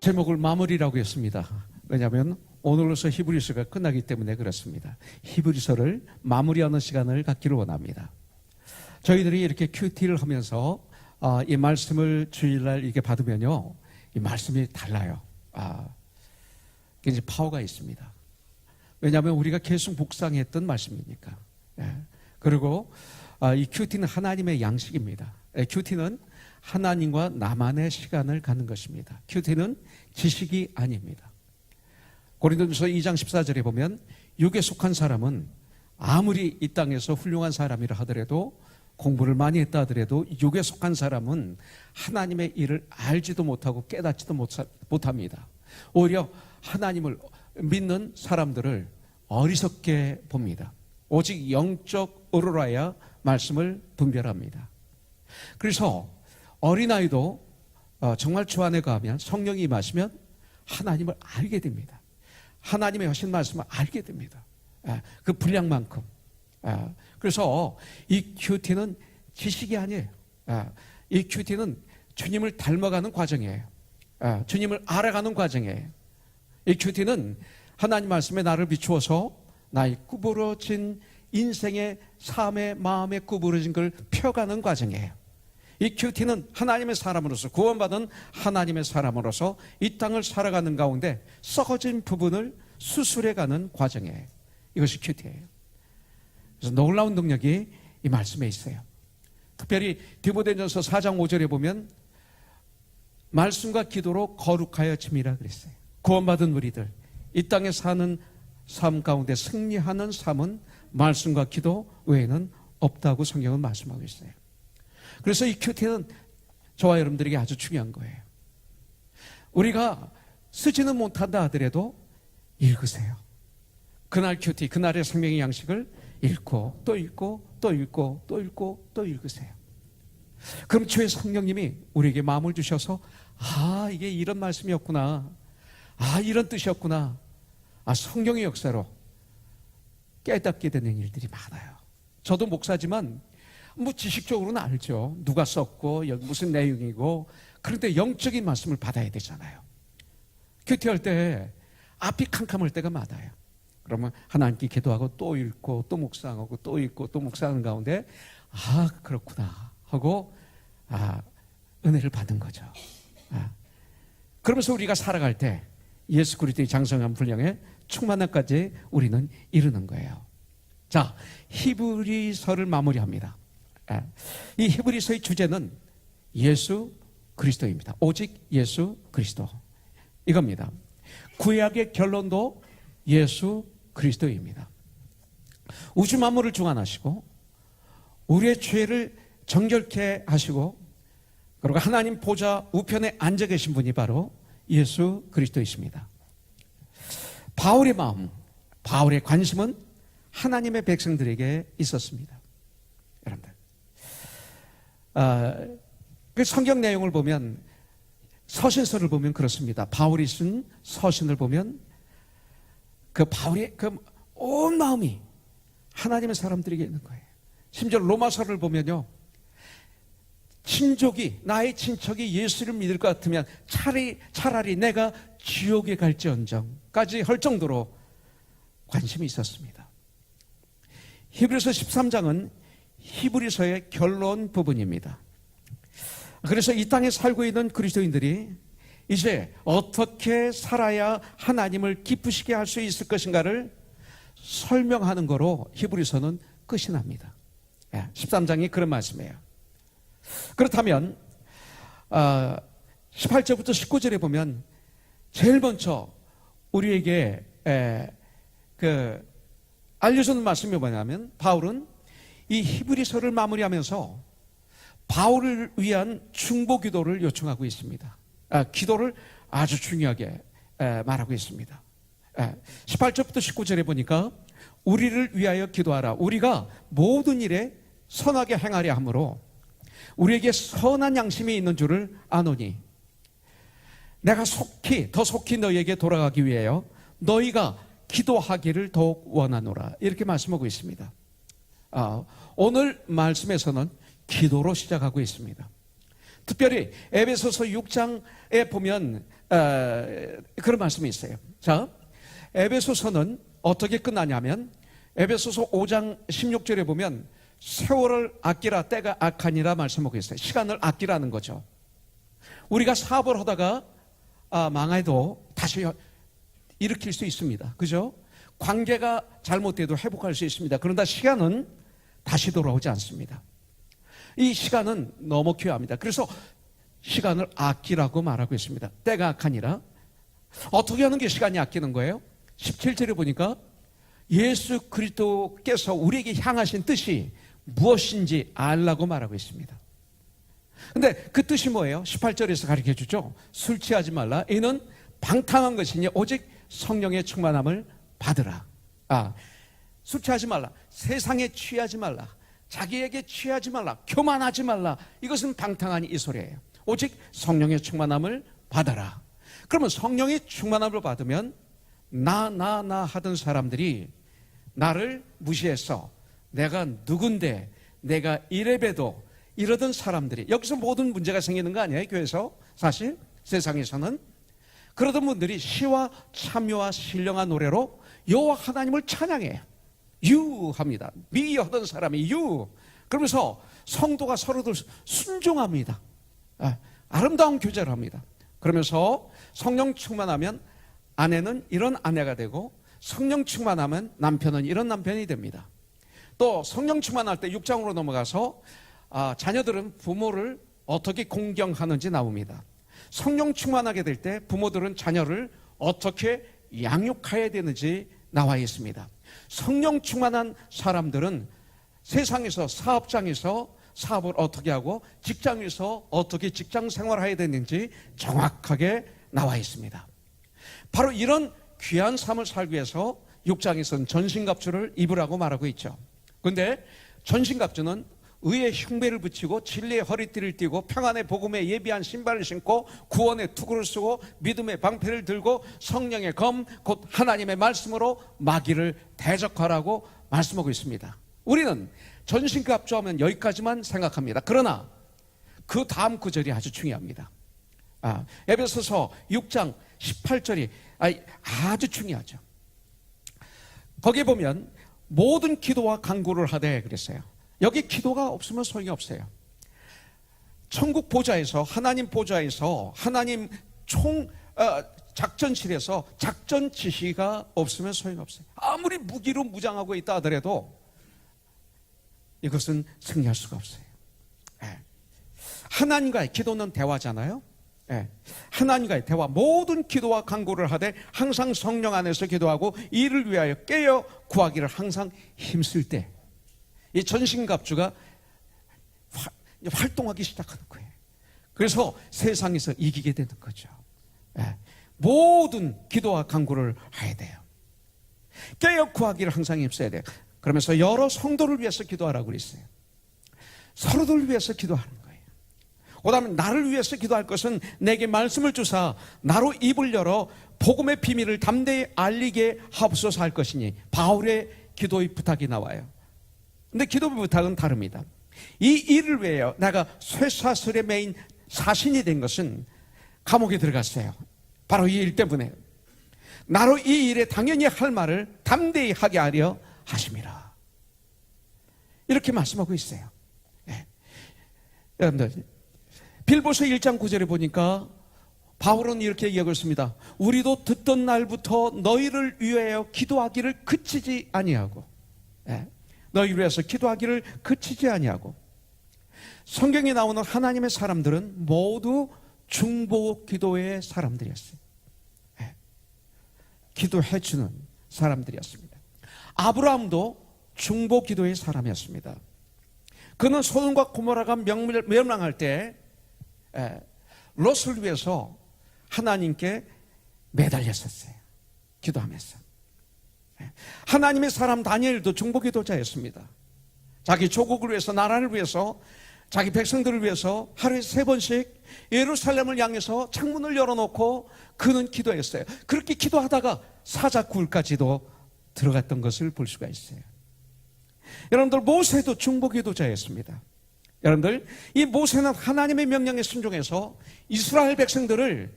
제목을 마무리라고 했습니다. 왜냐하면 오늘로서 히브리서가 끝나기 때문에 그렇습니다. 히브리서를 마무리하는 시간을 갖기를 원합니다. 저희들이 이렇게 큐티를 하면서 이 말씀을 주일날 이렇게 받으면요, 이 말씀이 달라요. 굉장히 파워가 있습니다. 왜냐하면 우리가 계속 묵상했던 말씀이니까. 그리고 이 큐티는 하나님의 양식입니다. 큐티는 하나님과 나만의 시간을 갖는 것입니다. 큐티는 지식이 아닙니다. 고린도전서 2장 14절에 보면 육에 속한 사람은 아무리 이 땅에서 훌륭한 사람이라 하더라도, 공부를 많이 했다 하더라도 육에 속한 사람은 하나님의 일을 알지도 못하고 깨닫지도 못합니다. 오히려 하나님을 믿는 사람들을 어리석게 봅니다. 오직 영적 오로라야 말씀을 분별합니다. 그래서 어린아이도 정말 주 안에 가면, 성령이 임하시면 하나님을 알게 됩니다. 하나님의 하신 말씀을 알게 됩니다. 그 분량만큼. 그래서 이 큐티는 지식이 아니에요. 이 큐티는 주님을 닮아가는 과정이에요. 주님을 알아가는 과정이에요. 이 큐티는 하나님 말씀에 나를 비추어서 나의 구부러진 인생의 삶의 마음에 구부러진 걸 펴가는 과정이에요. 이 큐티는 하나님의 사람으로서, 구원받은 하나님의 사람으로서 이 땅을 살아가는 가운데 썩어진 부분을 수술해가는 과정이에요. 이것이 큐티예요. 그래서 놀라운 능력이 이 말씀에 있어요. 특별히 디모데전서 4장 5절에 보면 말씀과 기도로 거룩하여 짐이라 그랬어요. 구원받은 우리들, 이 땅에 사는 삶 가운데 승리하는 삶은 말씀과 기도 외에는 없다고 성경은 말씀하고 있어요. 그래서 이 큐티는 저와 여러분들에게 아주 중요한 거예요. 우리가 쓰지는 못한다 하더라도 읽으세요. 그날 큐티, 그날의 생명의 양식을 읽고 또 읽고 또 읽고 또 읽고 또 읽으세요. 그럼 주의 성령님이 우리에게 마음을 주셔서 이게 이런 말씀이었구나, 이런 뜻이었구나, 성령의 역사로 깨닫게 되는 일들이 많아요. 저도 목사지만 지식적으로는 알죠. 누가 썼고 여기 무슨 내용이고. 그런데 영적인 말씀을 받아야 되잖아요. 큐티할 때 앞이 캄캄할 때가 많아요. 그러면 하나님께 기도하고 또 읽고 또 묵상하고 또 읽고 또 묵상하는 가운데 그렇구나 하고 은혜를 받은 거죠. 그러면서 우리가 살아갈 때 예수 그리스도의 장성한 분량에 충만함까지 우리는 이르는 거예요. 자, 히브리서를 마무리합니다. 이 히브리서의 주제는 예수 그리스도입니다. 오직 예수 그리스도, 이겁니다. 구약의 결론도 예수 그리스도입니다. 우주 만물을 주관하시고 우리의 죄를 정결케 하시고, 그리고 하나님 보좌 우편에 앉아 계신 분이 바로 예수 그리스도이십니다. 바울의 마음, 바울의 관심은 하나님의 백성들에게 있었습니다. 여러분들, 그 성경 내용을 보면, 서신서를 보면 그렇습니다. 바울이 쓴 서신을 보면 그 바울의 그 온 마음이 하나님의 사람들에게 있는 거예요. 심지어 로마서를 보면요, 친족이, 나의 친척이 예수를 믿을 것 같으면 차라리 내가 지옥에 갈지언정까지 할 정도로 관심이 있었습니다. 히브리서 13장은 히브리서의 결론 부분입니다. 그래서 이 땅에 살고 있는 그리스도인들이 이제 어떻게 살아야 하나님을 기쁘시게 할 수 있을 것인가를 설명하는 거로 히브리서는 끝이 납니다. 13장이 그런 말씀이에요. 그렇다면 18절부터 19절에 보면 제일 먼저 우리에게 알려주는 말씀이 뭐냐면, 바울은 이 히브리서를 마무리하면서 바울을 위한 중보 기도를 요청하고 있습니다. 기도를 아주 중요하게 말하고 있습니다. 18절부터 19절에 보니까 우리를 위하여 기도하라. 우리가 모든 일에 선하게 행하려 하므로 우리에게 선한 양심이 있는 줄을 아노니 내가 더 속히 너희에게 돌아가기 위하여 너희가 기도하기를 더욱 원하노라. 이렇게 말씀하고 있습니다. 오늘 말씀에서는 기도로 시작하고 있습니다. 특별히 에베소서 6장에 보면 그런 말씀이 있어요. 자, 에베소서는 어떻게 끝나냐면 에베소서 5장 16절에 보면 세월을 아끼라 때가 악하니라 말씀하고 있어요. 시간을 아끼라는 거죠. 우리가 사업을 하다가 망해도 다시 일으킬 수 있습니다. 그죠? 관계가 잘못돼도 회복할 수 있습니다. 그런데 시간은 다시 돌아오지 않습니다. 이 시간은 너무 귀합니다. 그래서 시간을 아끼라고 말하고 있습니다. 때가 악하니라. 어떻게 하는 게 시간이 아끼는 거예요? 17절에 보니까 예수 그리스도께서 우리에게 향하신 뜻이 무엇인지 알라고 말하고 있습니다. 근데 그 뜻이 뭐예요? 18절에서 가르쳐 주죠. 술 취하지 말라. 이는 방탕한 것이니 오직 성령의 충만함을 받으라. 술 취하지 말라. 세상에 취하지 말라. 자기에게 취하지 말라. 교만하지 말라. 이것은 방탕한 이 소리예요. 오직 성령의 충만함을 받아라. 그러면 성령의 충만함을 받으면 나 하던 사람들이 나를 무시해서 내가 누군데 내가 이래봬도 이러던 사람들이 여기서 모든 문제가 생기는 거 아니에요? 교회에서 사실 세상에서는 그러던 분들이 시와 참여와 신령한 노래로 여호와 하나님을 찬양해요. 유합니다. 미하던 사람이 유. 그러면서 성도가 서로들 순종합니다. 아름다운 교제를 합니다. 그러면서 성령 충만하면 아내는 이런 아내가 되고 성령 충만하면 남편은 이런 남편이 됩니다. 또 성령 충만할 때 6장으로 넘어가서 자녀들은 부모를 어떻게 공경하는지 나옵니다. 성령 충만하게 될 때 부모들은 자녀를 어떻게 양육해야 되는지 나와 있습니다. 성령 충만한 사람들은 세상에서 사업장에서 사업을 어떻게 하고 직장에서 어떻게 직장 생활해야 되는지 정확하게 나와 있습니다. 바로 이런 귀한 삶을 살기 위해서 6장에서는 전신갑주를 입으라고 말하고 있죠. 그런데 전신갑주는 의의 흉배를 붙이고 진리의 허리띠를 띠고 평안의 복음에 예비한 신발을 신고 구원의 투구를 쓰고 믿음의 방패를 들고 성령의 검 곧 하나님의 말씀으로 마귀를 대적하라고 말씀하고 있습니다. 우리는 전신갑주하면 여기까지만 생각합니다. 그러나 그 다음 구절이 아주 중요합니다. 에베소서 6장 18절이 아주 중요하죠. 거기에 보면 모든 기도와 간구를 하되 그랬어요. 여기 기도가 없으면 소용이 없어요. 천국 보좌에서 하나님 보좌에서 하나님 작전실에서 작전 지시가 없으면 소용이 없어요. 아무리 무기로 무장하고 있다 하더라도 이것은 승리할 수가 없어요. 하나님과의 기도는 대화잖아요. 하나님과의 대화, 모든 기도와 간구를 하되 항상 성령 안에서 기도하고 이를 위하여 깨어 구하기를 항상 힘쓸 때 이 전신갑주가 활동하기 시작하는 거예요. 그래서 세상에서 이기게 되는 거죠. 모든 기도와 간구를 해야 돼요. 깨어 구하기를 항상 힘써야 돼요. 그러면서 여러 성도를 위해서 기도하라고 그랬어요. 서로들 위해서 기도하는 거예요. 그 다음에 나를 위해서 기도할 것은 내게 말씀을 주사 나로 입을 열어 복음의 비밀을 담대히 알리게 하옵소서 할 것이니 바울의 기도의 부탁이 나와요. 근데 기도의 부탁은 다릅니다. 이 일을 위하여 내가 쇠사슬에 매인 사신이 된 것은 감옥에 들어갔어요. 바로 이 일 때문에 나로 이 일에 당연히 할 말을 담대히 하게 하려 하심이라. 이렇게 말씀하고 있어요. 여러분들 빌보서 1장 9절에 보니까 바울은 이렇게 얘기하고 있습니다. 우리도 듣던 날부터 너희를 위하여 기도하기를 그치지 아니하고 너희를 위해서 기도하기를 그치지 아니하고. 성경에 나오는 하나님의 사람들은 모두 중보 기도의 사람들이었어요. 기도해 주는 사람들이었습니다. 아브라함도 중보 기도의 사람이었습니다. 그는 소돔과 고모라가 멸망할 때 롯을 위해서 하나님께 매달렸었어요. 기도하면서. 하나님의 사람 다니엘도 중보 기도자였습니다. 자기 조국을 위해서 나라를 위해서 자기 백성들을 위해서 하루에 3번씩 예루살렘을 향해서 창문을 열어놓고 그는 기도했어요. 그렇게 기도하다가 사자굴까지도 들어갔던 것을 볼 수가 있어요. 여러분들, 모세도 중보기도자였습니다. 여러분들, 이 모세는 하나님의 명령에 순종해서 이스라엘 백성들을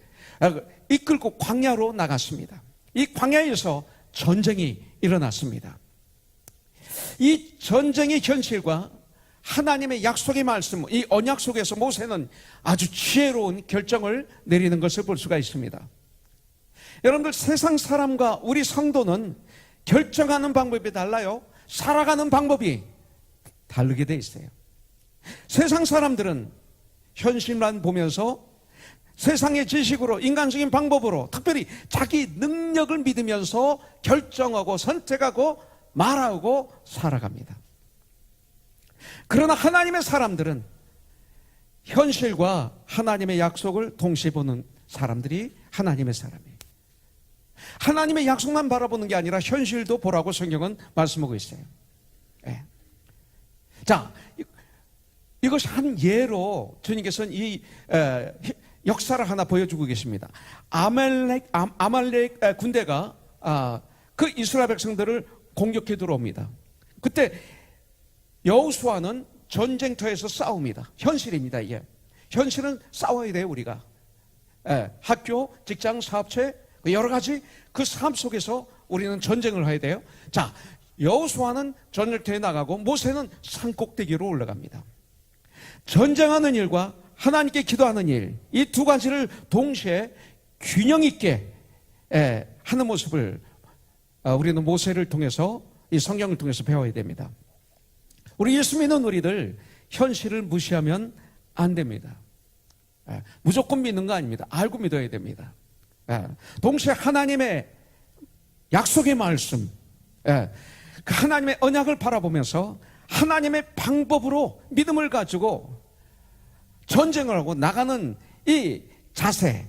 이끌고 광야로 나갔습니다. 이 광야에서 전쟁이 일어났습니다. 이 전쟁의 현실과 하나님의 약속의 말씀, 이 언약 속에서 모세는 아주 지혜로운 결정을 내리는 것을 볼 수가 있습니다. 여러분들, 세상 사람과 우리 성도는 결정하는 방법이 달라요. 살아가는 방법이 다르게 돼 있어요. 세상 사람들은 현실만 보면서 세상의 지식으로, 인간적인 방법으로, 특별히 자기 능력을 믿으면서 결정하고 선택하고 말하고 살아갑니다. 그러나 하나님의 사람들은 현실과 하나님의 약속을 동시에 보는 사람들이 하나님의 사람이에요. 하나님의 약속만 바라보는 게 아니라 현실도 보라고 성경은 말씀하고 있어요. 네. 자, 이것이 한 예로 주님께서는 이 역사를 하나 보여주고 계십니다. 아말렉 군대가 그 이스라엘 백성들을 공격해 들어옵니다. 그때 여호수아는 전쟁터에서 싸웁니다. 현실입니다. 이게 현실은 싸워야 돼요. 우리가 학교, 직장, 사업체 여러 가지 그 삶 속에서 우리는 전쟁을 해야 돼요. 자, 여호수아는 전쟁터에 나가고 모세는 산꼭대기로 올라갑니다. 전쟁하는 일과 하나님께 기도하는 일, 이 두 가지를 동시에 균형 있게 하는 모습을 우리는 모세를 통해서, 이 성경을 통해서 배워야 됩니다. 우리 예수 믿는 우리들 현실을 무시하면 안 됩니다. 무조건 믿는 거 아닙니다. 알고 믿어야 됩니다. 동시에 하나님의 약속의 말씀, 그 하나님의 언약을 바라보면서 하나님의 방법으로 믿음을 가지고 전쟁을 하고 나가는 이 자세,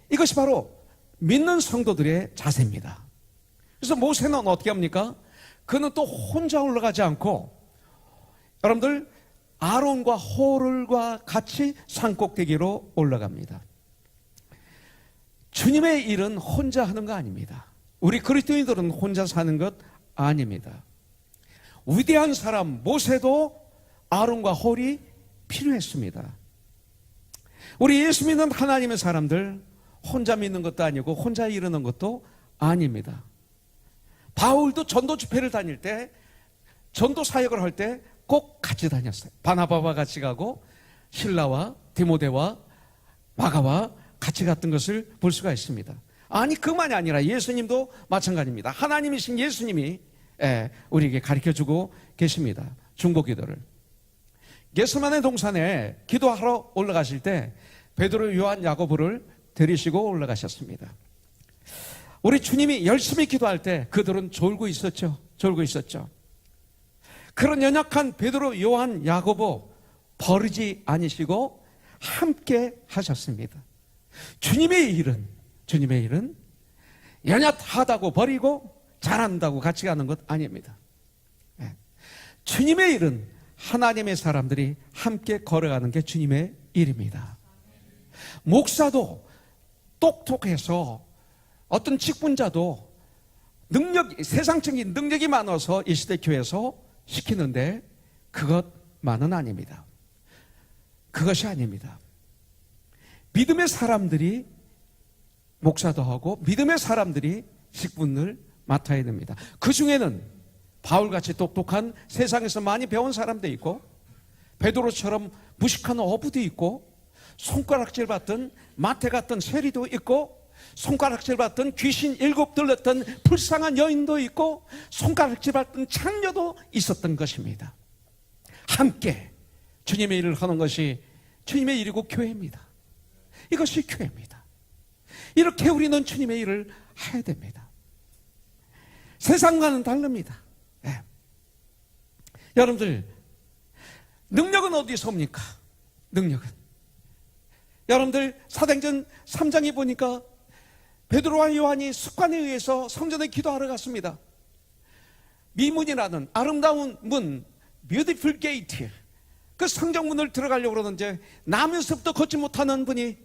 이것이 바로 믿는 성도들의 자세입니다. 그래서 모세는 어떻게 합니까? 그는 또 혼자 올라가지 않고, 여러분들, 아론과 호를과 같이 산꼭대기로 올라갑니다. 주님의 일은 혼자 하는 거 아닙니다. 우리 그리스도인들은 혼자 사는 것 아닙니다. 위대한 사람 모세도 아론과 홀이 필요했습니다. 우리 예수 믿는 하나님의 사람들 혼자 믿는 것도 아니고 혼자 이루는 것도 아닙니다. 바울도 전도 집회를 다닐 때, 전도 사역을 할 때 꼭 같이 다녔어요. 바나바와 같이 가고 실라와 디모데와 마가와 같이 갔던 것을 볼 수가 있습니다. 아니, 그만이 아니라 예수님도 마찬가지입니다. 하나님이신 예수님이 우리에게 가르쳐주고 계십니다. 중보기도를. 겟세마네 동산에 기도하러 올라가실 때 베드로, 요한, 야고보를 데리시고 올라가셨습니다. 우리 주님이 열심히 기도할 때 그들은 졸고 있었죠. 졸고 있었죠. 그런 연약한 베드로, 요한, 야고보 버리지 아니시고 함께 하셨습니다. 주님의 일은 연약하다고 버리고 잘한다고 같이 가는 것 아닙니다. 주님의 일은 하나님의 사람들이 함께 걸어가는 게 주님의 일입니다. 목사도 똑똑해서, 어떤 직분자도 세상적인 능력이 많아서 이 시대 교회에서 시키는데 그것만은 아닙니다. 그것이 아닙니다. 믿음의 사람들이 목사도 하고 믿음의 사람들이 직분을 맡아야 됩니다. 그 중에는 바울같이 똑똑한, 세상에서 많이 배운 사람도 있고, 베드로처럼 무식한 어부도 있고, 손가락질 받던 마태 같은 세리도 있고, 손가락질 받던 귀신 7 들렸던 불쌍한 여인도 있고, 손가락질 받던 창녀도 있었던 것입니다. 함께 주님의 일을 하는 것이 주님의 일이고 교회입니다. 이것이 교회입니다. 이렇게 우리는 주님의 일을 해야 됩니다. 세상과는 다릅니다. 여러분들, 능력은 어디서 옵니까? 능력은, 여러분들, 사도행전 3장에 보니까 베드로와 요한이 습관에 의해서 성전에 기도하러 갔습니다. 미문이라는 아름다운 문, beautiful gate, 그 성정문을 들어가려고 그러는데 나면서부터 걷지 못하는 분이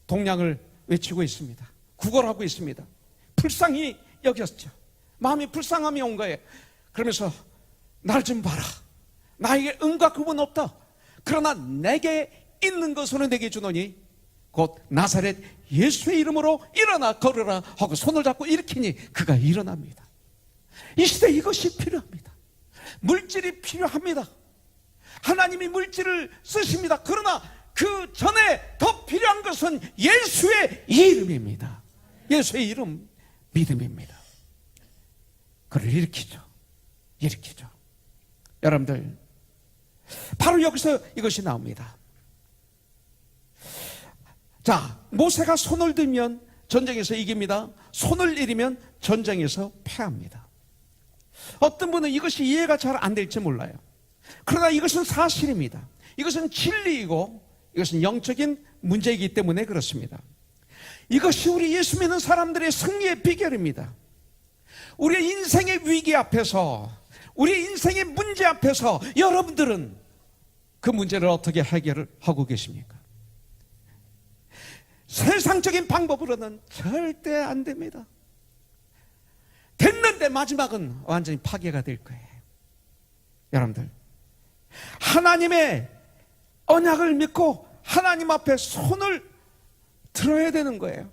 동량을 외치고 있습니다. 구걸하고 있습니다. 불쌍히 여겼죠. 마음이 불쌍함이 온 거예요. 그러면서 날 좀 봐라. 나에게 은과 금은 없다. 그러나 내게 있는 것으로 내게 주노니 곧 나사렛 예수의 이름으로 일어나 걸으라 하고 손을 잡고 일으키니 그가 일어납니다. 이 시대에 이것이 필요합니다. 물질이 필요합니다. 하나님이 물질을 쓰십니다. 그러나 그 전에 더 필요한 것은 예수의 이름입니다. 예수의 이름, 믿음입니다. 그를 일으키죠. 여러분들, 바로 여기서 이것이 나옵니다. 자, 모세가 손을 들면 전쟁에서 이깁니다. 손을 잃으면 전쟁에서 패합니다. 어떤 분은 이것이 이해가 잘 안 될지 몰라요. 그러나 이것은 사실입니다. 이것은 진리이고 이것은 영적인 문제이기 때문에 그렇습니다. 이것이 우리 예수 믿는 사람들의 승리의 비결입니다. 우리의 인생의 위기 앞에서, 우리 인생의 문제 앞에서 여러분들은 그 문제를 어떻게 해결을 하고 계십니까? 세상적인 방법으로는 절대 안 됩니다. 됐는데 마지막은 완전히 파괴가 될 거예요. 여러분들, 하나님의 언약을 믿고 하나님 앞에 손을 들어야 되는 거예요.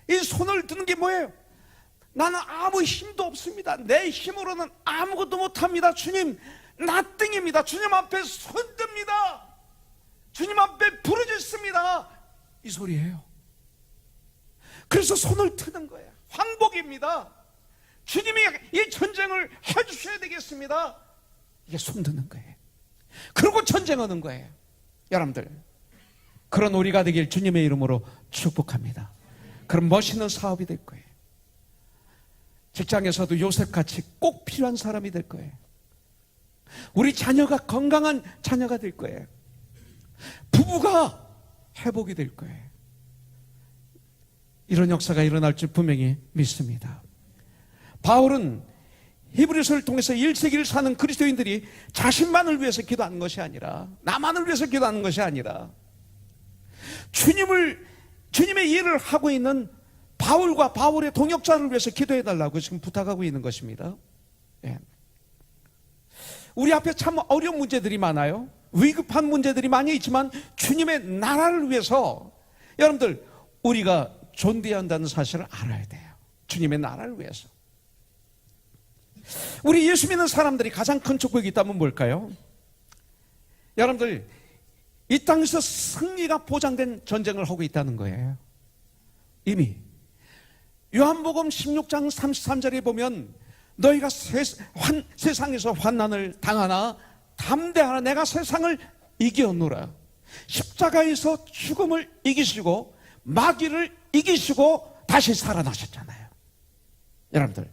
이 손을 드는 게 뭐예요? 나는 아무 힘도 없습니다. 내 힘으로는 아무것도 못합니다. 주님, 나띵입니다. 주님 앞에 손듭니다. 주님 앞에 부르짖습니다. 이 소리예요. 그래서 손을 트는 거예요. 황복입니다. 주님이 이 전쟁을 해주셔야 되겠습니다. 이게 손드는 거예요. 그리고 전쟁하는 거예요. 여러분들, 그런 우리가 되길 주님의 이름으로 축복합니다. 그런 멋있는 사업이 될 거예요. 직장에서도 요셉같이 꼭 필요한 사람이 될 거예요. 우리 자녀가 건강한 자녀가 될 거예요. 부부가 회복이 될 거예요. 이런 역사가 일어날 줄 분명히 믿습니다. 바울은 히브리서를 통해서 1세기를 사는 그리스도인들이 자신만을 위해서 기도하는 것이 아니라, 나만을 위해서 기도하는 것이 아니라 주님의 일을 하고 있는 바울과 바울의 동역자를 위해서 기도해달라고 지금 부탁하고 있는 것입니다. 예. 우리 앞에 참 어려운 문제들이 많아요. 위급한 문제들이 많이 있지만 주님의 나라를 위해서 여러분들, 우리가 존재해야 한다는 사실을 알아야 돼요. 주님의 나라를 위해서. 우리 예수 믿는 사람들이 가장 큰 축복이 있다면 뭘까요? 여러분들, 이 땅에서 승리가 보장된 전쟁을 하고 있다는 거예요. 이미 요한복음 16장 33절에 보면 너희가 세상에서 환난을 당하나 담대하라, 내가 세상을 이겼노라. 십자가에서 죽음을 이기시고 마귀를 이기시고 다시 살아나셨잖아요. 여러분들,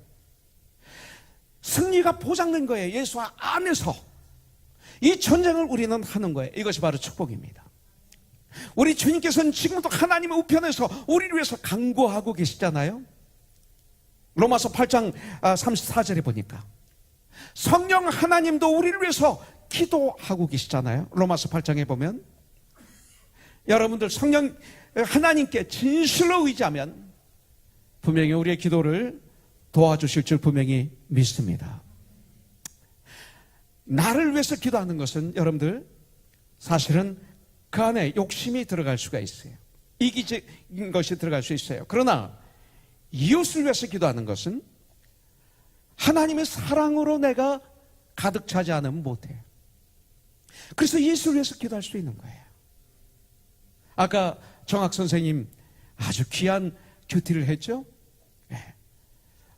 승리가 보장된 거예요. 예수 안에서 이 전쟁을 우리는 하는 거예요. 이것이 바로 축복입니다. 우리 주님께서는 지금도 하나님의 우편에서 우리를 위해서 간구하고 계시잖아요. 로마서 8장 34절에 보니까 성령 하나님도 우리를 위해서 기도하고 계시잖아요. 로마서 8장에 보면 여러분들, 성령 하나님께 진실로 의지하면 분명히 우리의 기도를 도와주실 줄 분명히 믿습니다. 나를 위해서 기도하는 것은 여러분들, 사실은 그 안에 욕심이 들어갈 수가 있어요. 이기적인 것이 들어갈 수 있어요. 그러나 이웃을 위해서 기도하는 것은 하나님의 사랑으로 내가 가득 차지 않으면 못해요. 그래서 예수를 위해서 기도할 수 있는 거예요. 아까 정학 선생님 아주 귀한 큐티를 했죠? 네.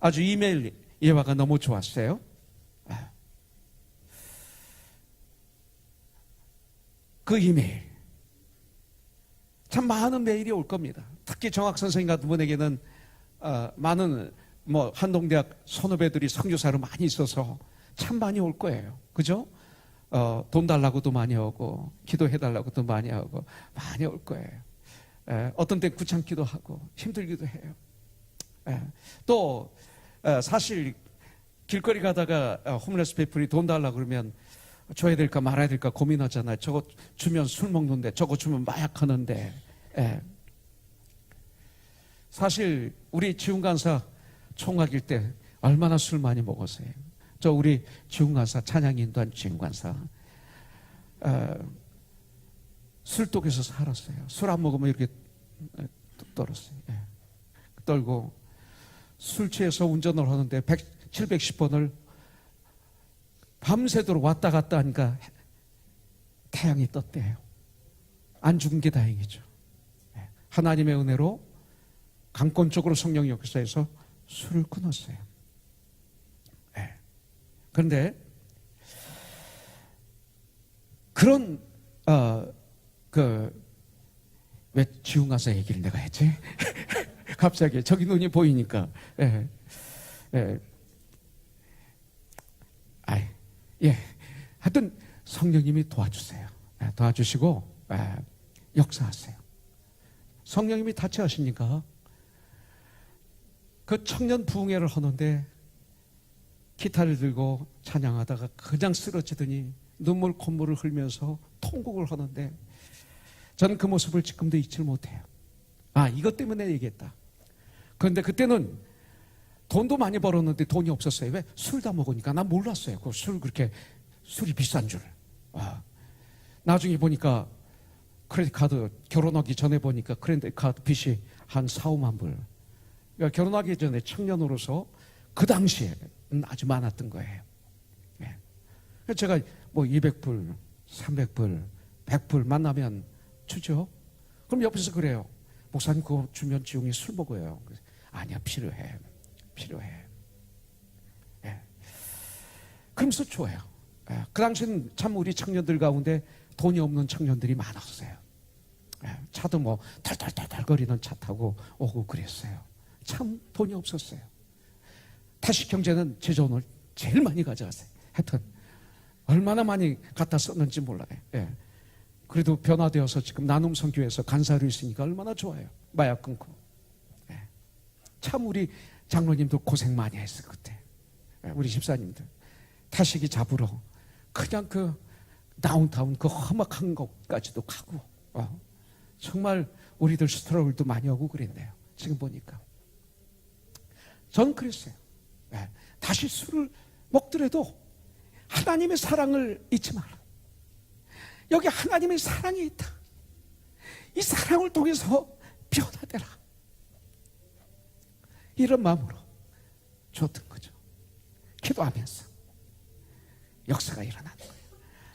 아주 이메일 예화가 너무 좋았어요. 그 이메일, 참 많은 메일이 올 겁니다. 특히 정학 선생님 같은 분에게는 많은 한동대학 선후배들이 선교사로 많이 있어서 참 많이 올 거예요. 그죠? 돈 달라고도 많이 오고 기도해달라고도 많이 하고 많이 올 거예요. 어떤 때 귀찮기도 하고 힘들기도 해요. 또 사실 길거리 가다가 홈레스 피플이 돈 달라고 그러면 줘야 될까 말아야 될까 고민하잖아요. 저거 주면 술 먹는데, 저거 주면 마약하는데. 예. 사실 우리 지훈간사 총각일 때 얼마나 술 많이 먹었어요. 저 우리 지훈간사 찬양 인도한 지훈간사 술독에서 살았어요. 술 안 먹으면 이렇게 떨었어요. 예. 떨고 술 취해서 운전을 하는데 710번을 밤새도록 왔다 갔다 하니까 태양이 떴대요. 안 죽은 게 다행이죠. 예. 하나님의 은혜로 강권적으로 성령 역사에서 술을 끊었어요. 예. 그런데 그런 왜 지훈 가서 얘기를 내가 했지? 갑자기 저기 눈이 보이니까. 예. 예. 예. 하여튼 성령님이 도와주세요. 예. 도와주시고 역사하세요. 성령님이 다치하시니까 그 청년 부흥회를 하는데 기타를 들고 찬양하다가 그냥 쓰러지더니 눈물 콧물을 흘면서 통곡을 하는데 저는 그 모습을 지금도 잊지 못해요. 이것 때문에 얘기했다. 그런데 그때는 돈도 많이 벌었는데 돈이 없었어요. 왜? 술 다 먹으니까. 난 몰랐어요. 그 술이 비싼 줄. 나중에 보니까 크레딧 카드, 결혼하기 전에 보니까 크레딧 카드 빚이 한 4, 5만 불. 그러니까 결혼하기 전에 청년으로서 그 당시에 아주 많았던 거예요. 예. 제가 뭐 200불, 300불, 100불 만나면 주죠. 그럼 옆에서 그래요. 목사님 그거 주면 지용이 술 먹어요. 아니야, 필요해. 예. 그러면서 줘요. 예. 그 당시에는 참 우리 청년들 가운데 돈이 없는 청년들이 많았어요. 예. 차도 뭐 덜덜덜덜 거리는 차 타고 오고 그랬어요. 참 돈이 없었어요. 타식 경제는 제 돈을 제일 많이 가져갔어요. 하여튼 얼마나 많이 갖다 썼는지 몰라요. 예. 그래도 변화되어서 지금 나눔 선교에서 간사로 있으니까 얼마나 좋아요. 마약 끊고. 예. 참 우리 장로님도 고생 많이 했어요 그때. 예. 우리 집사님들 타식이 잡으러 그냥 그 다운타운 그 험악한 것까지도 가고 정말 우리들 스트러글도 많이 하고 그랬네요. 지금 보니까 전 그랬어요. 예. 다시 술을 먹더라도 하나님의 사랑을 잊지 마라. 여기 하나님의 사랑이 있다. 이 사랑을 통해서 변화되라. 이런 마음으로 줬던 거죠. 기도하면서 역사가 일어나는 거예요.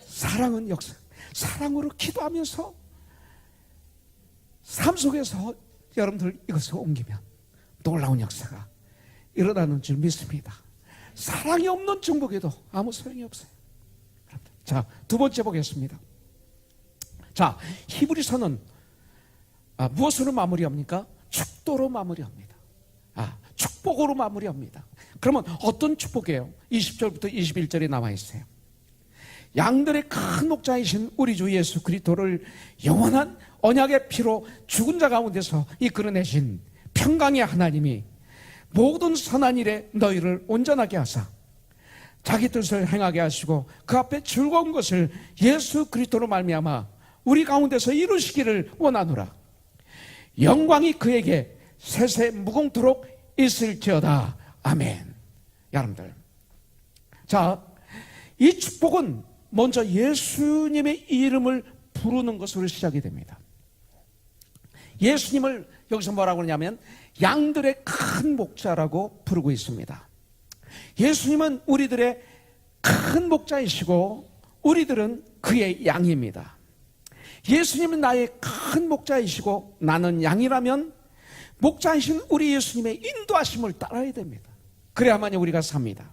사랑은 역사. 사랑으로 기도하면서 삶 속에서 여러분들 이것을 옮기면 놀라운 역사가 일어나는 줄 믿습니다. 사랑이 없는 중복에도 아무 소용이 없어요. 자, 두 번째 보겠습니다. 자, 히브리서는 무엇으로 마무리합니까? 축도로 마무리합니다. 축복으로 마무리합니다. 그러면 어떤 축복이에요? 20절부터 21절에 나와 있어요. 양들의 큰 목자이신 우리 주 예수 그리스도를 영원한 언약의 피로 죽은 자 가운데서 이끌어내신 평강의 하나님이 모든 선한 일에 너희를 온전하게 하사 자기 뜻을 행하게 하시고 그 앞에 즐거운 것을 예수 그리스도로 말미암아 우리 가운데서 이루시기를 원하노라. 영광이 그에게 세세 무궁토록 있을지어다. 아멘. 여러분들, 자, 이 축복은 먼저 예수님의 이름을 부르는 것으로 시작이 됩니다. 예수님을 여기서 뭐라고 하냐면 양들의 큰 목자라고 부르고 있습니다. 예수님은 우리들의 큰 목자이시고 우리들은 그의 양입니다. 예수님은 나의 큰 목자이시고 나는 양이라면 목자이신 우리 예수님의 인도하심을 따라야 됩니다. 그래야만이 우리가 삽니다.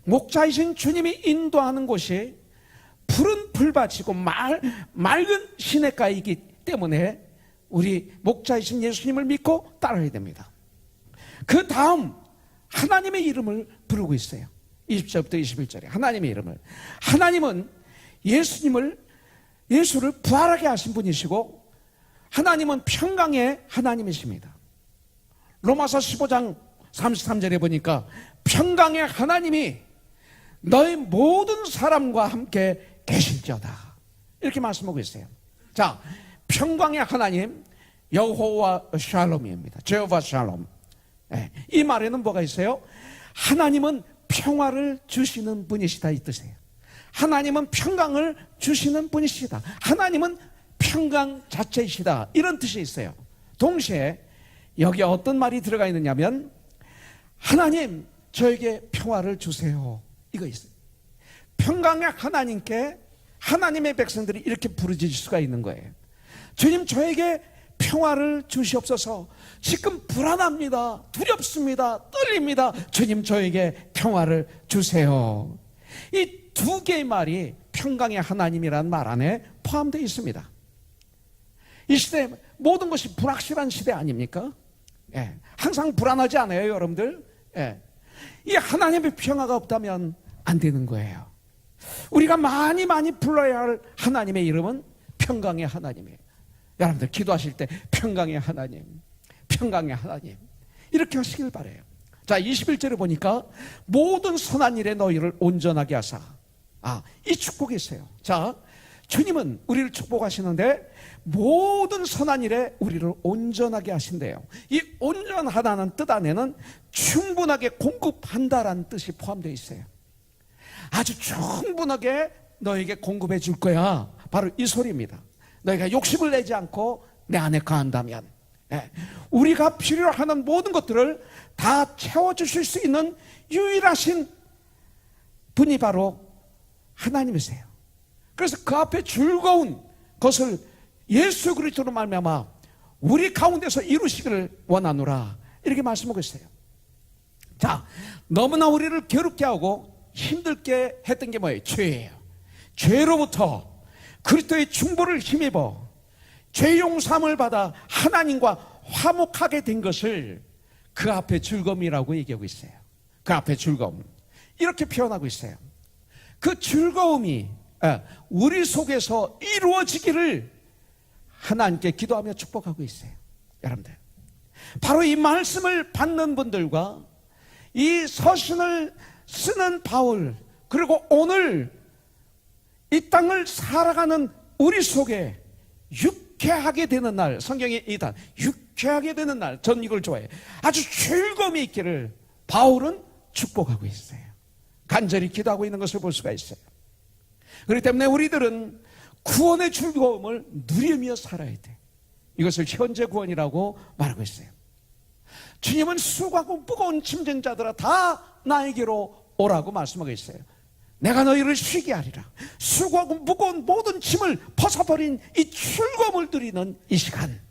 목자이신 주님이 인도하는 곳이 푸른 풀밭이고 맑은 시냇가이기 때문에 우리 목자이신 예수님을 믿고 따라야 됩니다. 그 다음 하나님의 이름을 부르고 있어요. 20절부터 21절에 하나님의 이름을. 하나님은 예수를 부활하게 하신 분이시고 하나님은 평강의 하나님이십니다. 로마서 15장 33절에 보니까 평강의 하나님이 너희 모든 사람과 함께 계실지어다. 이렇게 말씀하고 있어요. 자, 평강의 하나님 여호와 샬롬입니다. 제호바 샬롬. 이 말에는 뭐가 있어요? 하나님은 평화를 주시는 분이시다 이 뜻이에요. 하나님은 평강을 주시는 분이시다. 하나님은 평강 자체이시다. 이런 뜻이 있어요. 동시에 여기에 어떤 말이 들어가 있느냐면 하나님 저에게 평화를 주세요. 이거 있어요. 평강의 하나님께 하나님의 백성들이 이렇게 부르짖을 수가 있는 거예요. 주님 저에게 평화를 주시옵소서. 지금 불안합니다. 두렵습니다. 떨립니다. 주님 저에게 평화를 주세요. 이 두 개의 말이 평강의 하나님이라는 말 안에 포함되어 있습니다. 이 시대 모든 것이 불확실한 시대 아닙니까? 예. 항상 불안하지 않아요 여러분들? 예. 이 하나님의 평화가 없다면 안 되는 거예요. 우리가 많이 불러야 할 하나님의 이름은 평강의 하나님이에요. 여러분들 기도하실 때 평강의 하나님, 평강의 하나님 이렇게 하시길 바라요. 자, 21절에 보니까 모든 선한 일에 너희를 온전하게 하사. 이 축복이 있어요. 자, 주님은 우리를 축복하시는데 모든 선한 일에 우리를 온전하게 하신대요. 이 온전하다는 뜻 안에는 충분하게 공급한다라는 뜻이 포함되어 있어요. 아주 충분하게 너에게 공급해 줄 거야. 바로 이 소리입니다. 너희가 욕심을 내지 않고 내 안에 거한다면 우리가 필요로 하는 모든 것들을 다 채워주실 수 있는 유일하신 분이 바로 하나님이세요. 그래서 그 앞에 즐거운 것을 예수 그리스도로 말미암아 우리 가운데서 이루시기를 원하노라 이렇게 말씀하고 있어요. 자, 너무나 우리를 괴롭게 하고 힘들게 했던 게 뭐예요? 죄예요. 죄로부터 그리스도의 중보를 힘입어 죄 용서함을 받아 하나님과 화목하게 된 것을 그 앞에 즐거움이라고 얘기하고 있어요. 그 앞에 즐거움 이렇게 표현하고 있어요. 그 즐거움이 우리 속에서 이루어지기를 하나님께 기도하며 축복하고 있어요. 여러분들 바로 이 말씀을 받는 분들과 이 서신을 쓰는 바울 그리고 오늘 이 땅을 살아가는 우리 속에 유쾌하게 되는 날, 성경의 이 단 유쾌하게 되는 날, 전 이걸 좋아해요. 아주 즐거움이 있기를 바울은 축복하고 있어요. 간절히 기도하고 있는 것을 볼 수가 있어요. 그렇기 때문에 우리들은 구원의 즐거움을 누리며 살아야 돼. 이것을 현재 구원이라고 말하고 있어요. 주님은 수고하고 무거운 짐진 자들아 다 나에게로 오라고 말씀하고 있어요. 내가 너희를 쉬게 하리라. 수고하고 무거운 모든 짐을 벗어버린 이 즐거움을 누리는 이 시간,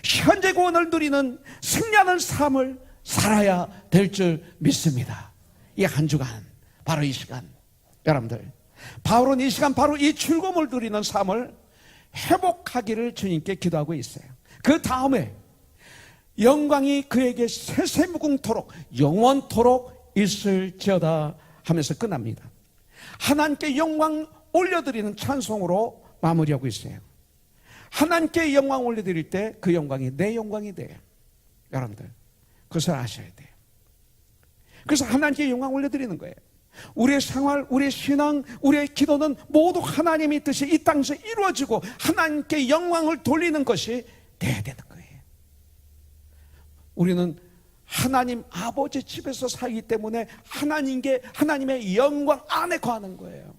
현재 구원을 누리는 승리하는 삶을 살아야 될 줄 믿습니다. 이 한 주간 바로 이 시간, 여러분들 바울은 이 시간 바로 이 즐거움을 누리는 삶을 회복하기를 주님께 기도하고 있어요. 그 다음에 영광이 그에게 세세무궁토록 영원토록 있을지어다 하면서 끝납니다. 하나님께 영광 올려드리는 찬송으로 마무리하고 있어요. 하나님께 영광 올려드릴 때 그 영광이 내 영광이 돼요. 여러분들 그것을 아셔야 돼요. 그래서 하나님께 영광 올려드리는 거예요. 우리의 생활, 우리의 신앙, 우리의 기도는 모두 하나님의 뜻이 이 땅에서 이루어지고 하나님께 영광을 돌리는 것이 돼야 되는 거예요. 우리는 하나님 아버지 집에서 살기 때문에 하나님의 영광 안에 거하는 거예요.